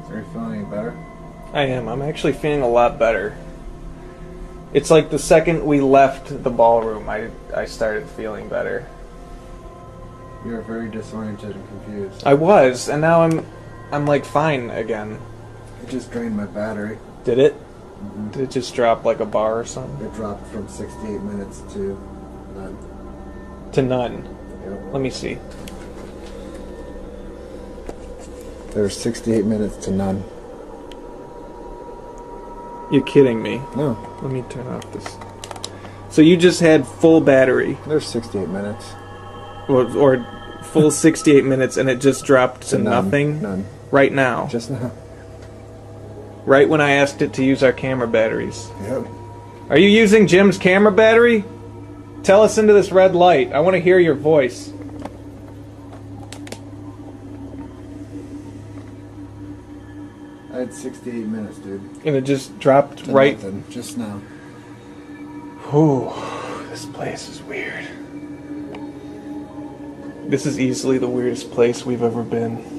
Are you feeling any better? I am. I'm actually feeling a lot better. It's like the second we left the ballroom, I started feeling better. You were very disoriented and confused. I was, and now I'm like fine again. It just drained my battery. Did it? Mm-hmm. Did it just drop like a bar or something? It dropped from 68 minutes to none. To none. Yep. Let me see. There's 68 minutes to none. You're kidding me. No. Let me turn off this. So you just had full battery. There's 68 minutes. Or full 68 minutes and it just dropped to nothing? None. Right now? Just now. Right when I asked it to use our camera batteries. Yep. Are you using Jim's camera battery? Tell us into this red light. I want to hear your voice. I had 68 minutes, dude. And it just dropped To right... nothing, just now. Whew. This place is weird. This is easily the weirdest place we've ever been.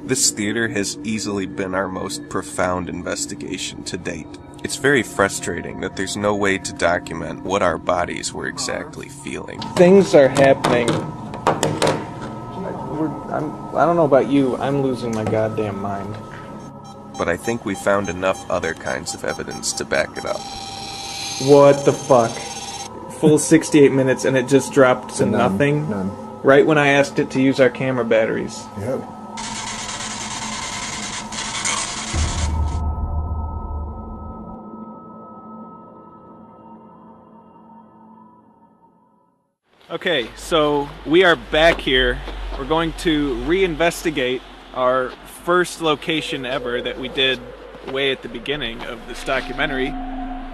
This theater has easily been our most profound investigation to date. It's very frustrating that there's no way to document what our bodies were exactly feeling. Things are happening. I don't know about you, I'm losing my goddamn mind. But I think we found enough other kinds of evidence to back it up. What the fuck? Full 68 minutes and it just dropped to nothing? None. Right when I asked it to use our camera batteries. Yep. Okay, so we are back here. We're going to reinvestigate our first location ever that we did way at the beginning of this documentary.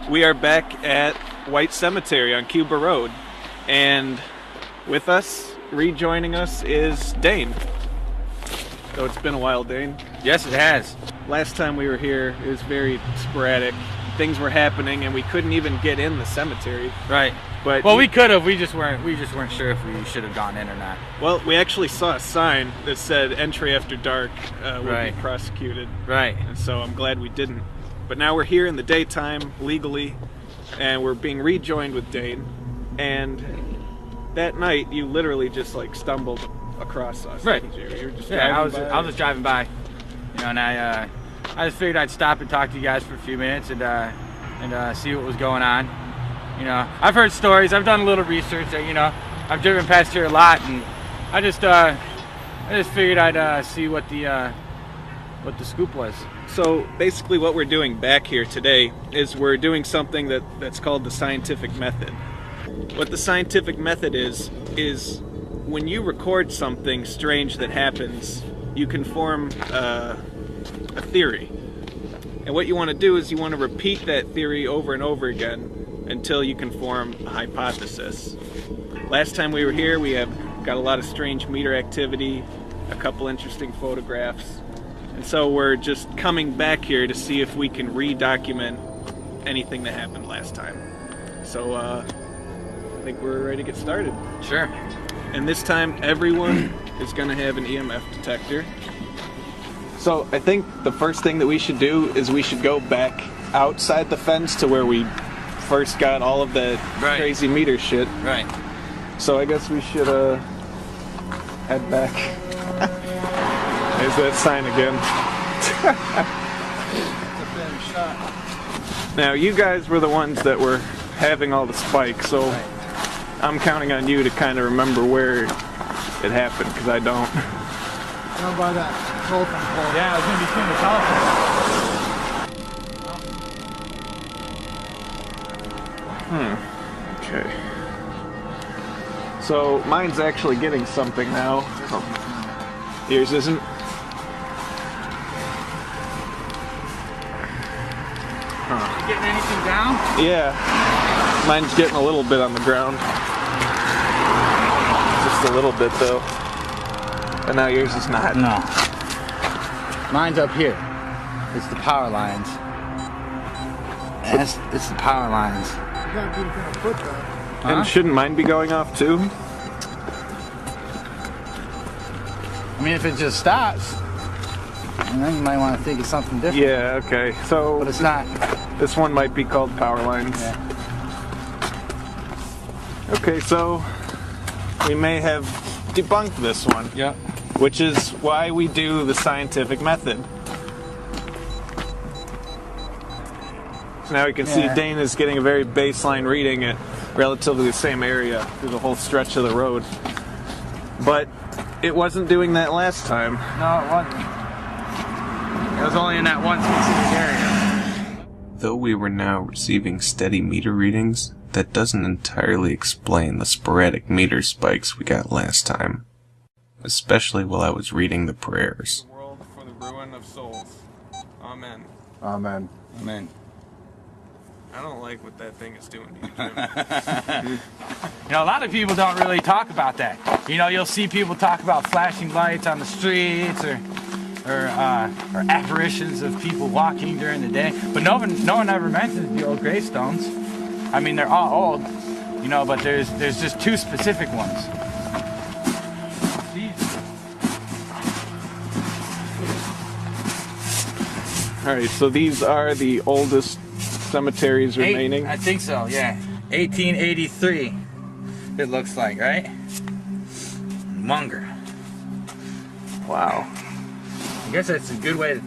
We are back at White Cemetery on Cuba Road, and with us, rejoining us, is Dane. So it's been a while, Dane. Yes, it has. Last time we were here, it was very sporadic. Things were happening, and we couldn't even get in the cemetery. Right. But well, we could have. We just weren't sure if we should have gone in or not. Well, we actually saw a sign that said "Entry after dark will be prosecuted." Right. And so I'm glad we didn't. But now we're here in the daytime legally, and we're being rejoined with Dane. And that night, you literally just like stumbled across us. Right. Didn't you? You were just I was just driving by, you know, and I just figured I'd stop and talk to you guys for a few minutes and see what was going on. You know, I've heard stories. I've done a little research. You know, I've driven past here a lot, and I just figured I'd see what the scoop was. So basically, what we're doing back here today is we're doing something that's called the scientific method. What the scientific method is when you record something strange that happens, you can form a theory. And what you want to do is you want to repeat that theory over and over again until you can form a hypothesis. Last time we were here, we got a lot of strange meteor activity, a couple interesting photographs, and so we're just coming back here to see if we can re-document anything that happened last time. So I think we're ready to get started. Sure. And this time, everyone is going to have an EMF detector. So I think the first thing that we should do is we should go back outside the fence to where we first got all of that crazy meter shit. Right. So I guess we should head back. There's that sign again. Now you guys were the ones that were having all the spikes, so I'm counting on you to kind of remember where it happened, because I don't. Down by that telephone pole. Yeah, I was gonna be between the telephones. Okay. So mine's actually getting something now. Yours isn't? Huh. You getting anything down? Yeah. Mine's getting a little bit on the ground. Just a little bit though. But now yours is not. No. Mine's up here. It's the power lines. It's the power lines. And shouldn't mine be going off too? I mean, if it just stops, and then you might want to think of something different. Yeah, okay. So but it's not. This one might be called power lines. Yeah. Okay, so we may have debunked this one. Yep. Which is why we do the scientific method. So now we can see Dane is getting a very baseline reading at relatively the same area through the whole stretch of the road. But it wasn't doing that last time. No, it wasn't. It was only in that one specific area. Though we were now receiving steady meter readings, that doesn't entirely explain the sporadic meter spikes we got last time. Especially while I was reading the prayers. The world for the ruin of souls. Amen. Amen. Amen. I don't like what that thing is doing to you, Jim. You know, a lot of people don't really talk about that. You know, you'll see people talk about flashing lights on the streets or apparitions of people walking during the day, but no one ever mentions the old gravestones. I mean, they're all old, you know, but there's just two specific ones. All right, so these are the oldest cemeteries remaining? I think so, yeah. 1883, it looks like, right? Munger. Wow. I guess that's a good way to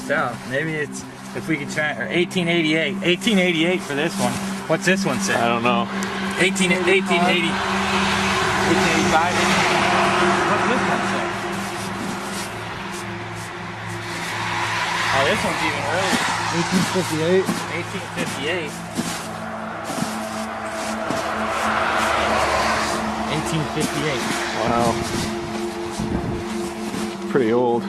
tell. Maybe it's, if we could try, or 1888. 1888 for this one. What's this one say? I don't know. 1880, 1885. What's this one say? Oh, this one's even earlier. 1858. 1858. 1858. Wow. Pretty old.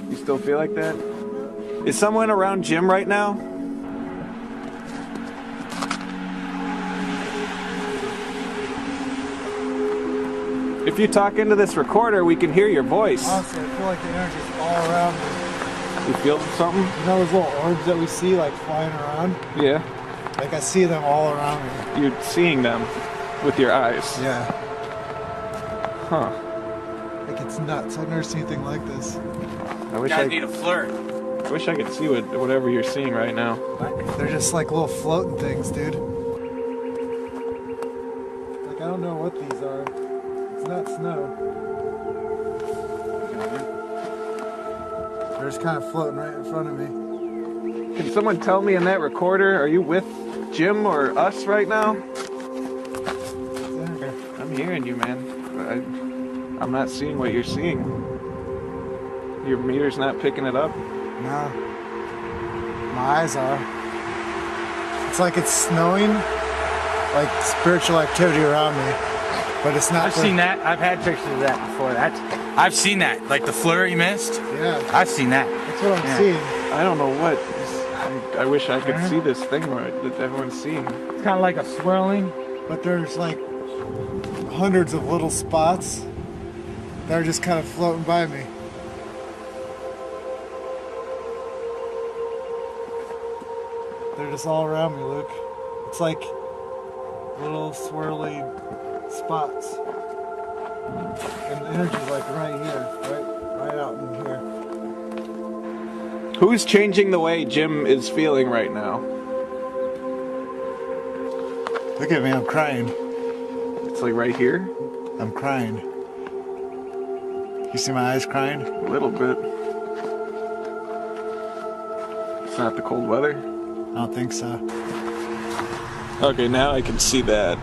You still feel like that? Is someone around Jim right now? If you talk into this recorder, we can hear your voice. Honestly, I feel like the energy's all around me. You feel something? You know those little orbs that we see like flying around? Yeah. Like I see them all around me. You're seeing them with your eyes? Yeah. Huh. Like it's nuts. I've never seen anything like this. I wish I need a flirt. I wish I could see whatever you're seeing right now. They're just like little floating things, dude. Like I don't know what these are. It's not snow. They're just kind of floating right in front of me. Can someone tell me in that recorder, are you with Jim or us right now? I'm hearing you, man. I'm not seeing what you're seeing. Your meter's not picking it up? No. My eyes are. It's like it's snowing, like spiritual activity around me. But it's not. I've seen that. I've had pictures of that before. I've seen that. Like the flare you missed? Yeah. I've seen that. That's what I'm seeing. I don't know what. I wish I could see this thing that everyone's seeing. It's kind of like a swirling. But there's like hundreds of little spots that are just kind of floating by me. They're just all around me, Luke. It's like little swirly spots. And the energy's like right here, right out in here. Who's changing the way Jim is feeling right now? Look at me, I'm crying. It's like right here? I'm crying. You see my eyes crying? A little bit. It's not the cold weather? I don't think so. Okay, now I can see that.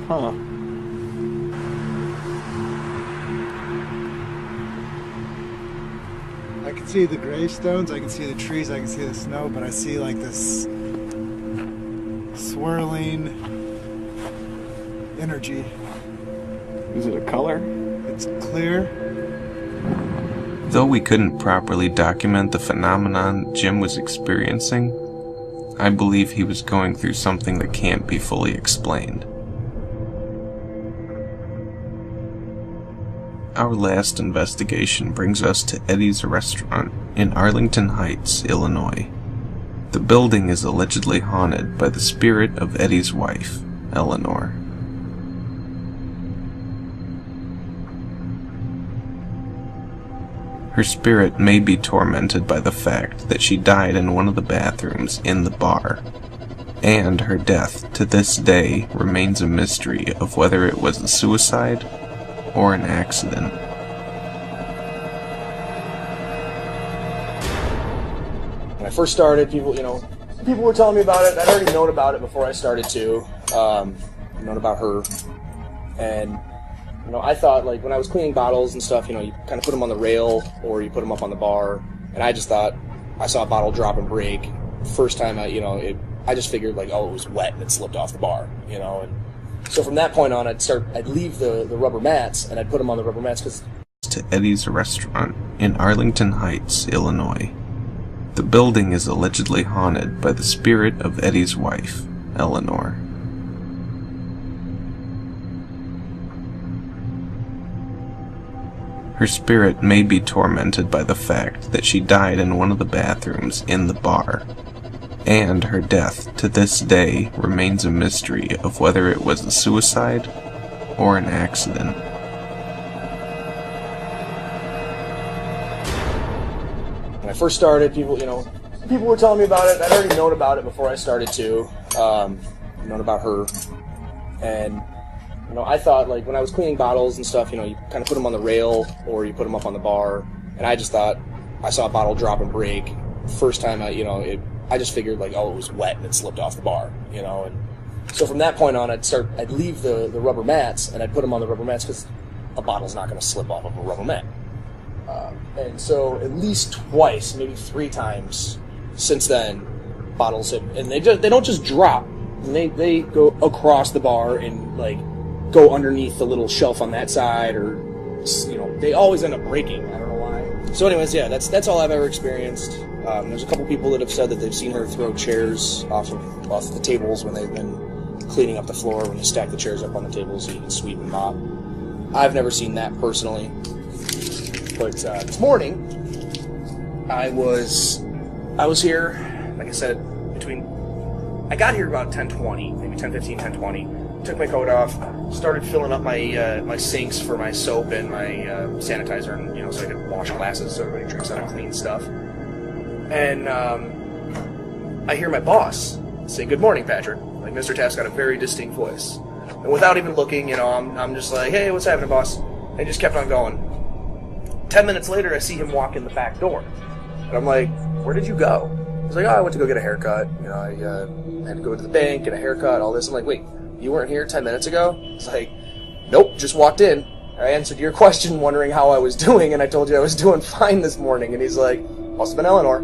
Huh. I can see the gravestones, I can see the trees, I can see the snow, but I see like this swirling energy. Is it a color? It's clear. Though we couldn't properly document the phenomenon Jim was experiencing, I believe he was going through something that can't be fully explained. Our last investigation brings us to Eddie's Restaurant in Arlington Heights, Illinois. The building is allegedly haunted by the spirit of Eddie's wife, Eleanor. Her spirit may be tormented by the fact that she died in one of the bathrooms in the bar, and her death to this day remains a mystery of whether it was a suicide or an accident. When I first started, people were telling me about it. I'd already known about it before I started too. Known about her, and I thought, like, when I was cleaning bottles and stuff, you kind of put them on the rail or you put them up on the bar, and I just thought I saw a bottle drop and break. First time I just figured, like, oh, it was wet and it slipped off the bar, and so from that point on, I'd leave the rubber mats and I'd put them on the rubber mats because to Eddie's restaurant in Arlington Heights, Illinois. The building is allegedly haunted by the spirit of Eddie's wife, Eleanor. Her spirit may be tormented by the fact that she died in one of the bathrooms in the bar, and her death to this day remains a mystery of whether it was a suicide or an accident. When I first started, people were telling me about it. I'd already known about it before I started too. Known about her, and I thought, like, when I was cleaning bottles and stuff, you kind of put them on the rail or you put them up on the bar, and I just thought I saw a bottle drop and break. First time I just figured, like, oh, it was wet and it slipped off the bar, and so from that point on, I'd leave the rubber mats and I'd put them on the rubber mats because a bottle's not going to slip off of a rubber mat. And so at least twice, maybe 3 times since then, bottles have, and they don't just drop, they go across the bar and, like, go underneath the little shelf on that side, or they always end up breaking. I don't know why. So anyways, yeah, that's all I've ever experienced. There's a couple people that have said that they've seen her throw chairs off the tables when they've been cleaning up the floor, when you stack the chairs up on the tables so you can sweep and mop. I've never seen that personally. But this morning, I was here, like I said, I got here about 10:20, maybe 10:15, 10:20. Took my coat off, started filling up my sinks for my soap and my sanitizer, and so I could wash glasses so everybody drinks out of clean stuff. And I hear my boss say, "Good morning, Patrick." Like, Mr. Taft's got a very distinct voice, and without even looking, I'm just like, "Hey, what's happening, boss?" And he just kept on going. 10 minutes later, I see him walk in the back door, and I'm like, "Where did you go?" He's like, "Oh, I went to go get a haircut. I had to go to the bank, get a haircut, all this." I'm like, "Wait, you weren't here 10 minutes ago?" It's like, "Nope, just walked in. I answered your question wondering how I was doing, and I told you I was doing fine this morning." And he's like, "Must have been Eleanor."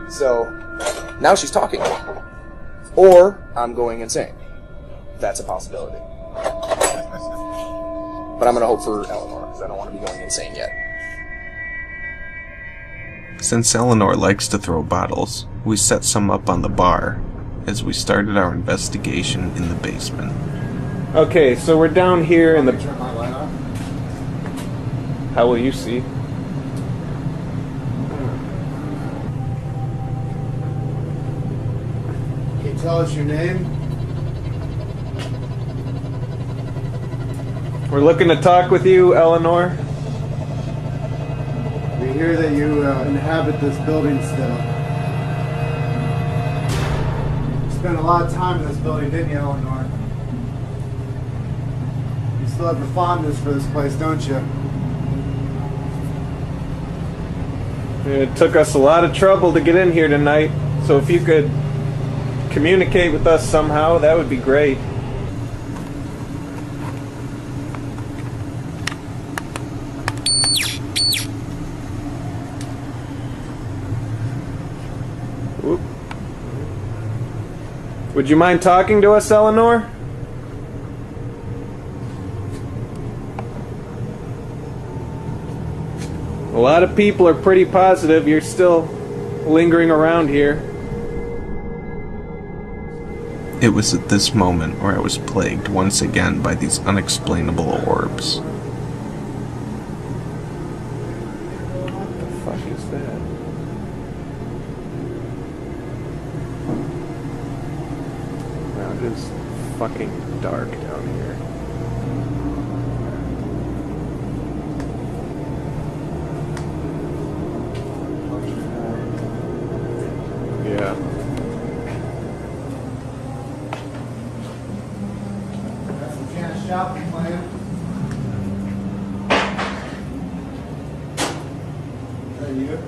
So, now she's talking. Or I'm going insane. That's a possibility. But I'm going to hope for Eleanor, because I don't want to be going insane yet. Since Eleanor likes to throw bottles, we set some up on the bar as we started our investigation in the basement. Okay, so we're down here in the... Turn my light on. How will you see? Can you tell us your name? We're looking to talk with you, Eleanor. We hear that you inhabit this building still. You spent a lot of time in this building, didn't you, Eleanor? You still have a fondness for this place, don't you? It took us a lot of trouble to get in here tonight, so if you could communicate with us somehow, that would be great. Whoop. Would you mind talking to us, Eleanor? A lot of people are pretty positive you're still lingering around here. It was at this moment where I was plagued once again by these unexplainable orbs. What the fuck is that? Wow, it is fucking dark down here. Yeah. Got some can of shopping plan. Is that you?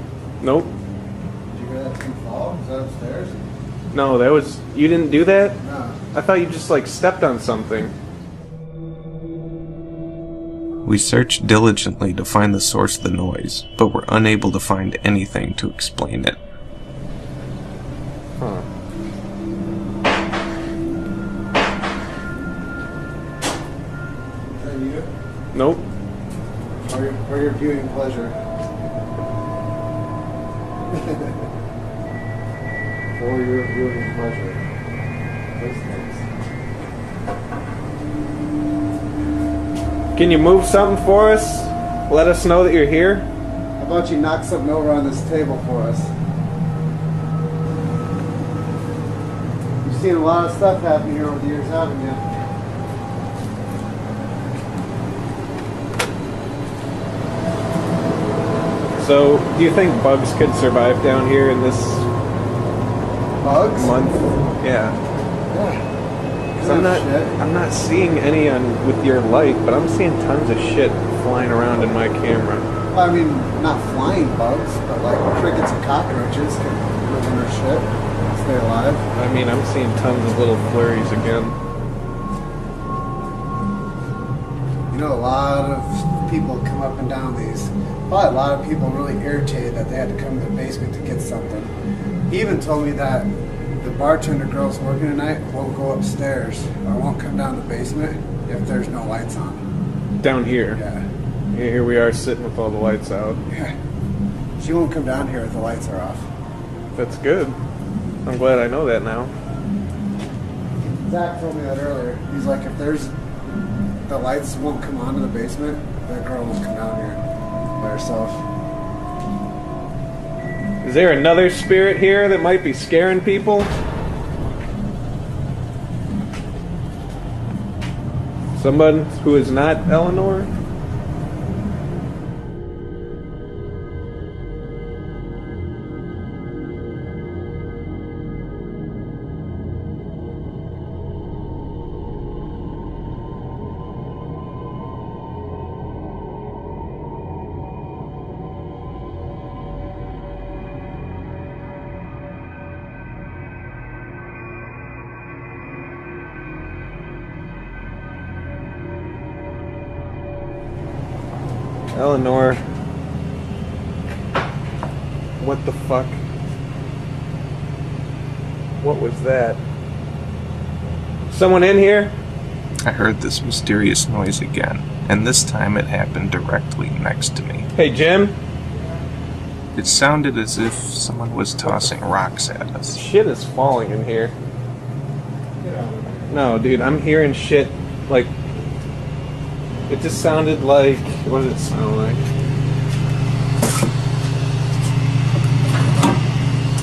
Nope. Did you hear that thing fall? Is that upstairs? No, that was... You didn't do that? No. I thought you just, like, stepped on something. We searched diligently to find the source of the noise, but were unable to find anything to explain it. Huh. Is that you? Nope. For your viewing pleasure. For your viewing pleasure. Those things. Can you move something for us? Let us know that you're here? How about you knock something over on this table for us? You've seen a lot of stuff happen here over the years, haven't you? So, do you think bugs could survive down here in this bugs month? Yeah. Yeah. 'Cause I'm not seeing any with your light, but I'm seeing tons of shit flying around in my camera. I mean, not flying bugs, but like crickets and cockroaches can live in their shit, stay alive. I mean, I'm seeing tons of little flurries again. You know, a lot of people come up and down these. Probably a lot of people really irritated that they had to come to the basement to get something. He even told me that the bartender girls working tonight won't go upstairs or won't come down the basement if there's no lights on. Down here? Yeah. Here we are sitting with all the lights out. Yeah. She won't come down here if the lights are off. That's good. I'm glad I know that now. Zach told me that earlier. He's like, if the lights won't come on in the basement, that girl won't come down here by herself. Is there another spirit here that might be scaring people? Someone who is not Eleanor? Eleanor. What the fuck? What was that? Someone in here? I heard this mysterious noise again, and this time it happened directly next to me. Hey, Jim? It sounded as if someone was tossing rocks at us. Shit is falling in here. No, dude, I'm hearing shit like... It just sounded like... What did it sound like?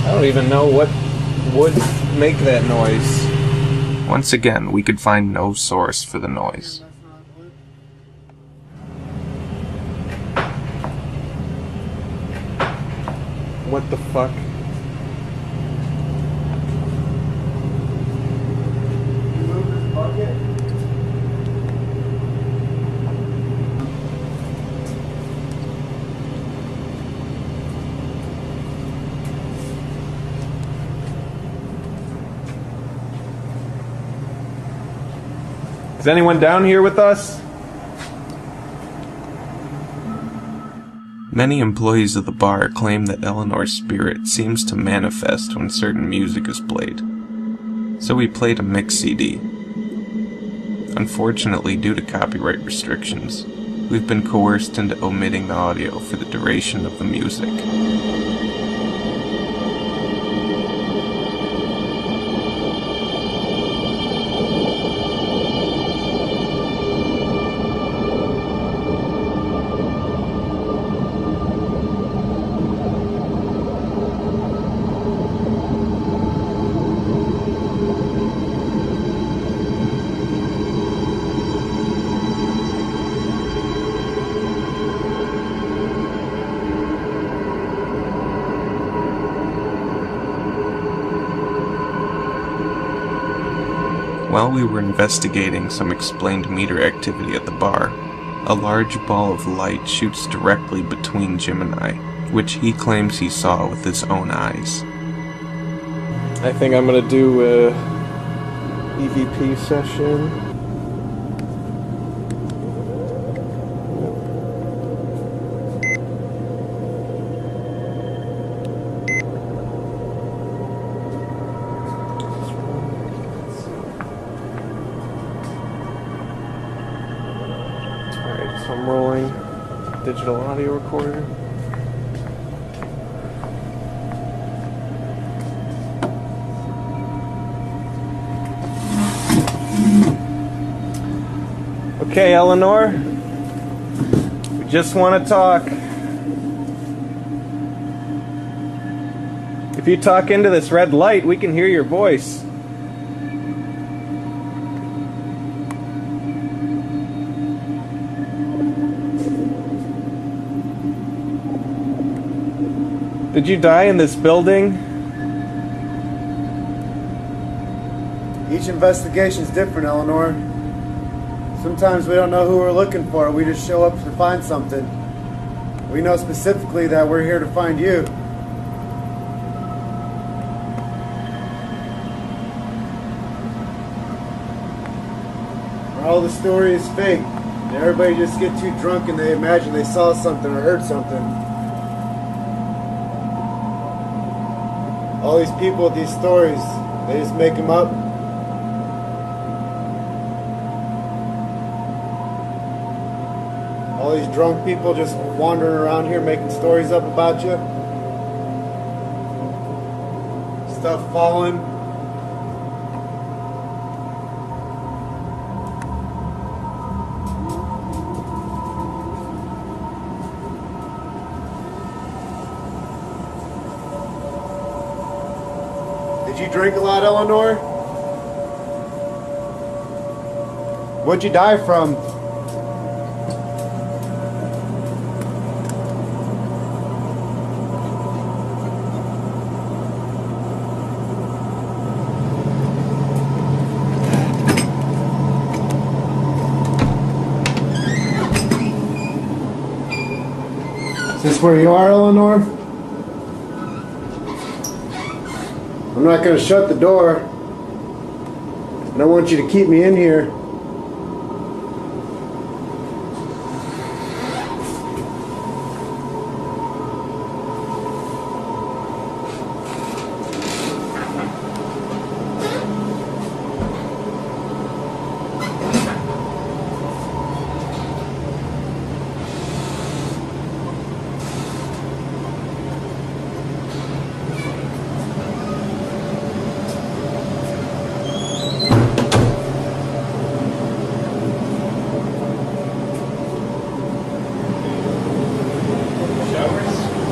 I don't even know what would make that noise. Once again, we could find no source for the noise. What the fuck? Is anyone down here with us? Many employees of the bar claim that Eleanor's spirit seems to manifest when certain music is played. So we played a mix CD. Unfortunately, due to copyright restrictions, we've been coerced into omitting the audio for the duration of the music. While we were investigating some explained meter activity at the bar, a large ball of light shoots directly between Jim and I, which he claims he saw with his own eyes. I think I'm gonna do a EVP session. digital audio recorder. Okay, Eleanor. We just want to talk. If you talk into this red light, we can hear your voice. Did you die in this building? Each investigation is different, Eleanor. Sometimes we don't know who we're looking for. We just show up to find something. We know specifically that we're here to find you. All the story is fake. And everybody just get too drunk and they imagine they saw something or heard something. All these people with these stories, they just make them up. All these drunk people just wandering around here making stories up about you. Stuff falling. Did you drink a lot, Eleanor? What'd you die from? Is this where you are, Eleanor? I'm not going to shut the door. I don't want you to keep me in here.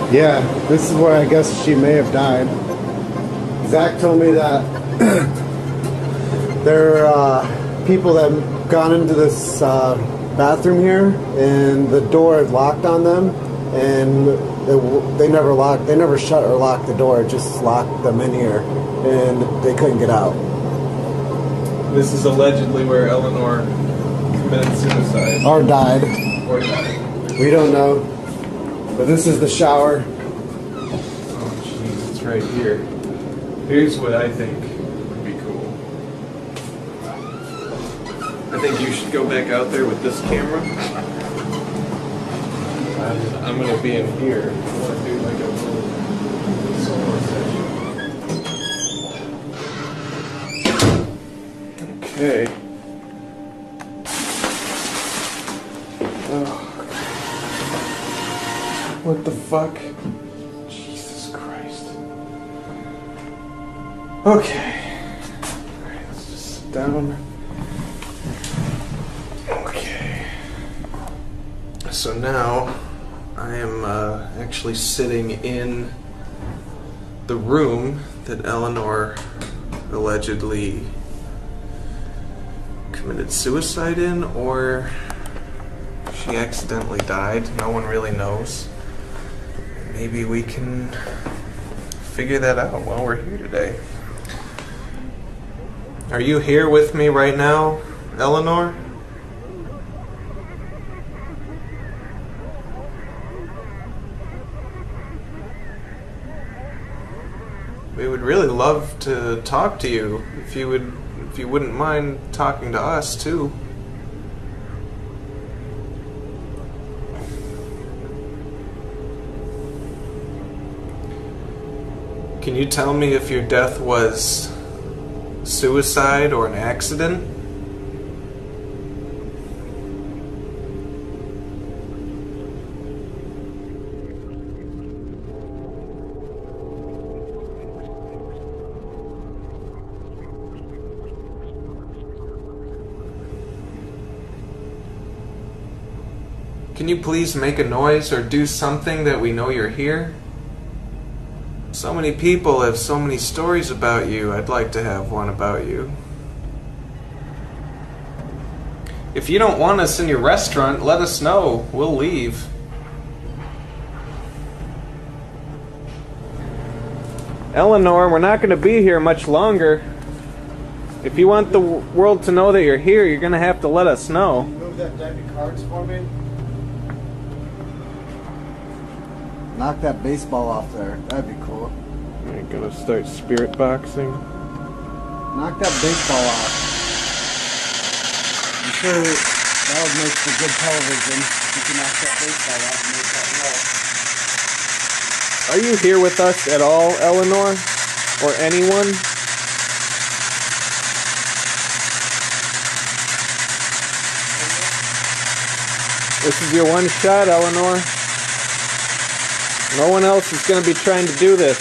Yeah, this is where I guess she may have died. Zach told me that there are people that have gone into this bathroom here, and the door is locked on them, and they never shut or locked the door. It just locked them in here, and they couldn't get out. This is allegedly where Eleanor committed suicide. Or died. Or died. We don't know. But this is the shower. Oh, jeez, it's right here. Here's what I think would be cool. I think you should go back out there with this camera. I'm gonna be in here. I want to do like a little solo session. Okay. Oh. What the fuck? Jesus Christ. Okay. Alright, let's just sit down. Okay. So now I am actually sitting in the room that Eleanor allegedly committed suicide in, or she accidentally died. No one really knows. Maybe we can figure that out while we're here today. Are you here with me right now, Eleanor? We would really love to talk to you if you wouldn't mind talking to us too. Can you tell me if your death was suicide or an accident? Can you please make a noise or do something that we know you're here? So many people have so many stories about you. I'd like to have one about you. If you don't want us in your restaurant, let us know. We'll leave. Eleanor, we're not going to be here much longer. If you want the world to know that you're here, you're going to have to let us know. Move that deck of cards for me. Knock that baseball off there. That'd be cool. You're going to start spirit boxing. Knock that baseball off. I'm sure that would make for good television. You can knock that baseball off and make that roll. Are you here with us at all, Eleanor? Or anyone? This is your one shot, Eleanor. No one else is going to be trying to do this.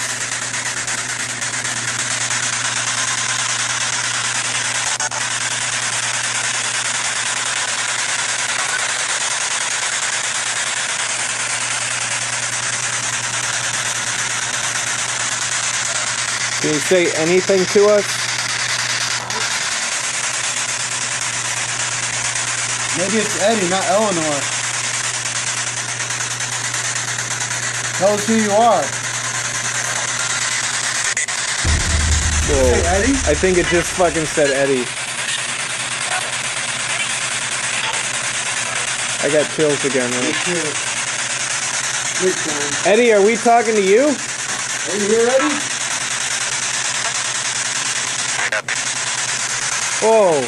Can you say anything to us? Maybe it's Eddie, not Eleanor. Tell us who you are. Whoa. Hey, Eddie? I think it just fucking said Eddie. I got chills again, Me right? too. Big time. Eddie, are we talking to you? Are you here, Eddie? Whoa.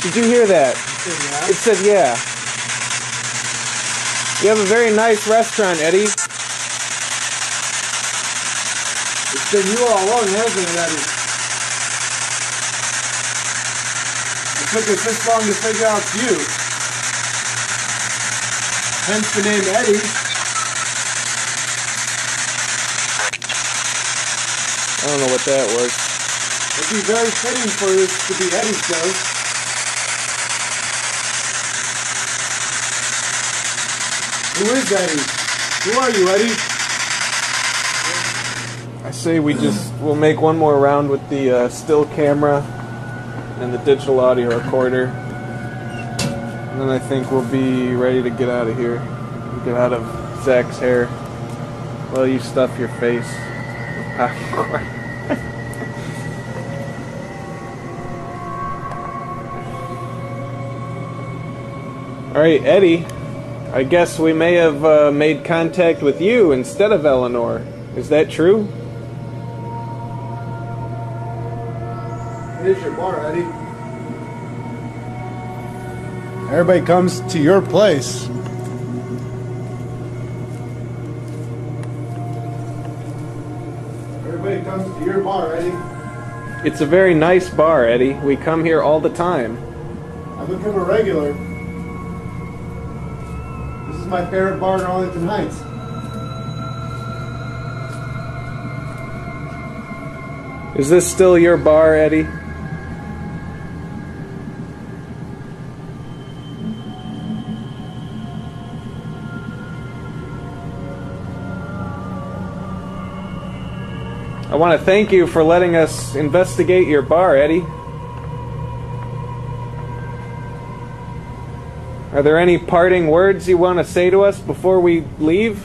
Did you hear that? Yeah. It said yeah. You have a very nice restaurant, Eddie. It's been you all along, hasn't it, Eddie? It took us this long to figure out it's you. Hence the name Eddie. I don't know what that was. It'd be very fitting for this to be Eddie's show. Who is Eddie? Who are you, Eddie? I say we'll make one more round with the still camera and the digital audio recorder. And then I think we'll be ready to get out of here. Get out of Zach's hair. Well, you stuff your face with popcorn. Alright, Eddie. I guess we may have made contact with you instead of Eleanor. Is that true? It is your bar, Eddie. Everybody comes to your place. Everybody comes to your bar, Eddie. It's a very nice bar, Eddie. We come here all the time. I've become a regular. This is my favorite bar in Arlington Heights. Is this still your bar, Eddie? I want to thank you for letting us investigate your bar, Eddie. Are there any parting words you want to say to us before we leave?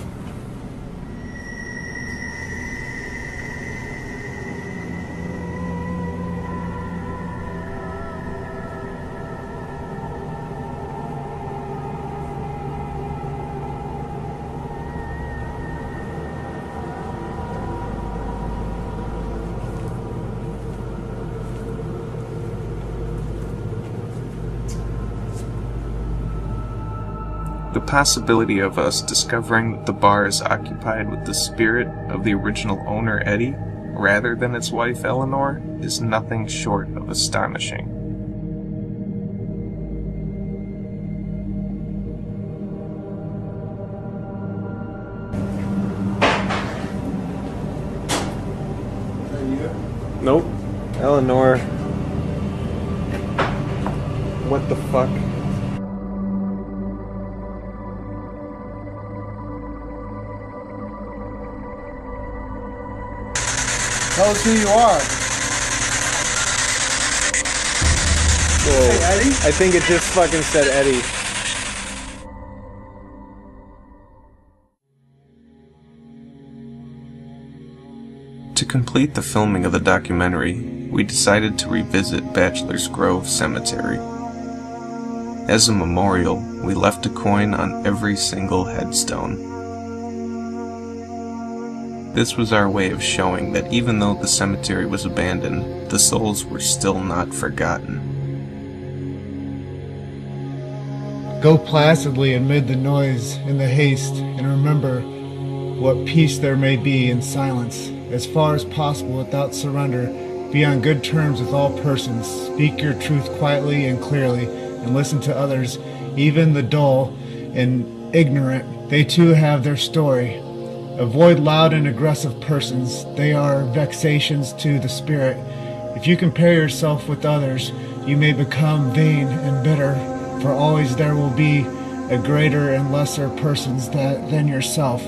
The possibility of us discovering that the bar is occupied with the spirit of the original owner, Eddie, rather than its wife, Eleanor, is nothing short of astonishing. Nope. Eleanor. What the fuck? Tell us who you are. Whoa. Hey, Eddie? I think it just fucking said Eddie. To complete the filming of the documentary, we decided to revisit Bachelor's Grove Cemetery. As a memorial, we left a coin on every single headstone. This was our way of showing that even though the cemetery was abandoned, the souls were still not forgotten. Go placidly amid the noise and the haste, and remember what peace there may be in silence. As far as possible, without surrender, be on good terms with all persons. Speak your truth quietly and clearly, and listen to others, even the dull and ignorant. They too have their story. Avoid loud and aggressive persons. They are vexations to the spirit. If you compare yourself with others, you may become vain and bitter, for always there will be a greater and lesser persons than yourself.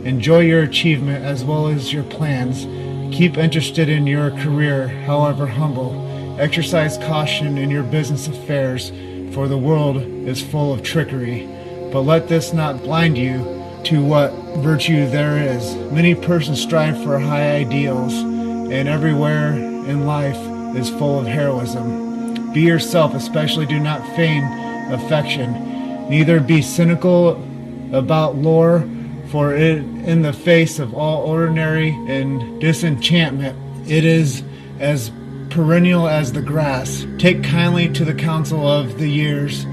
Enjoy your achievement as well as your plans. Keep interested in your career, however humble. Exercise caution in your business affairs, for the world is full of trickery. But let this not blind you to what virtue there is. Many persons strive for high ideals, and everywhere in life is full of heroism. Be yourself, especially do not feign affection. Neither be cynical about lore, for it, in the face of all ordinary and disenchantment, it is as perennial as the grass. Take kindly to the counsel of the years,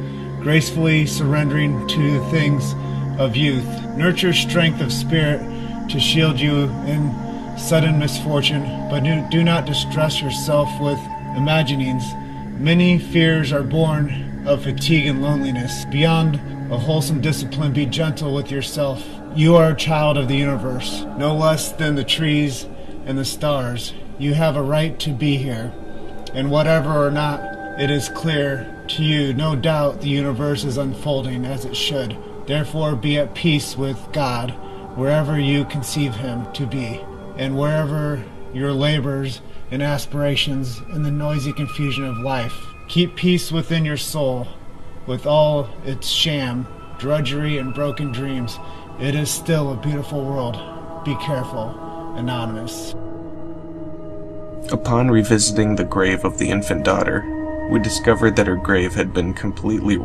gracefully surrendering to the things of youth. Nurture strength of spirit to shield you in sudden misfortune, but do not distress yourself with imaginings. Many fears are born of fatigue and loneliness. Beyond a wholesome discipline, be gentle with yourself. You are a child of the universe, no less than the trees and the stars. You have a right to be here, and whatever or not it is clear to you, no doubt the universe is unfolding as it should. Therefore be at peace with God wherever you conceive him to be, and wherever your labors and aspirations in the noisy confusion of life. Keep peace within your soul, with all its sham, drudgery, and broken dreams. It is still a beautiful world. Be careful. Anonymous. Upon revisiting the grave of the infant daughter, we discovered that her grave had been completely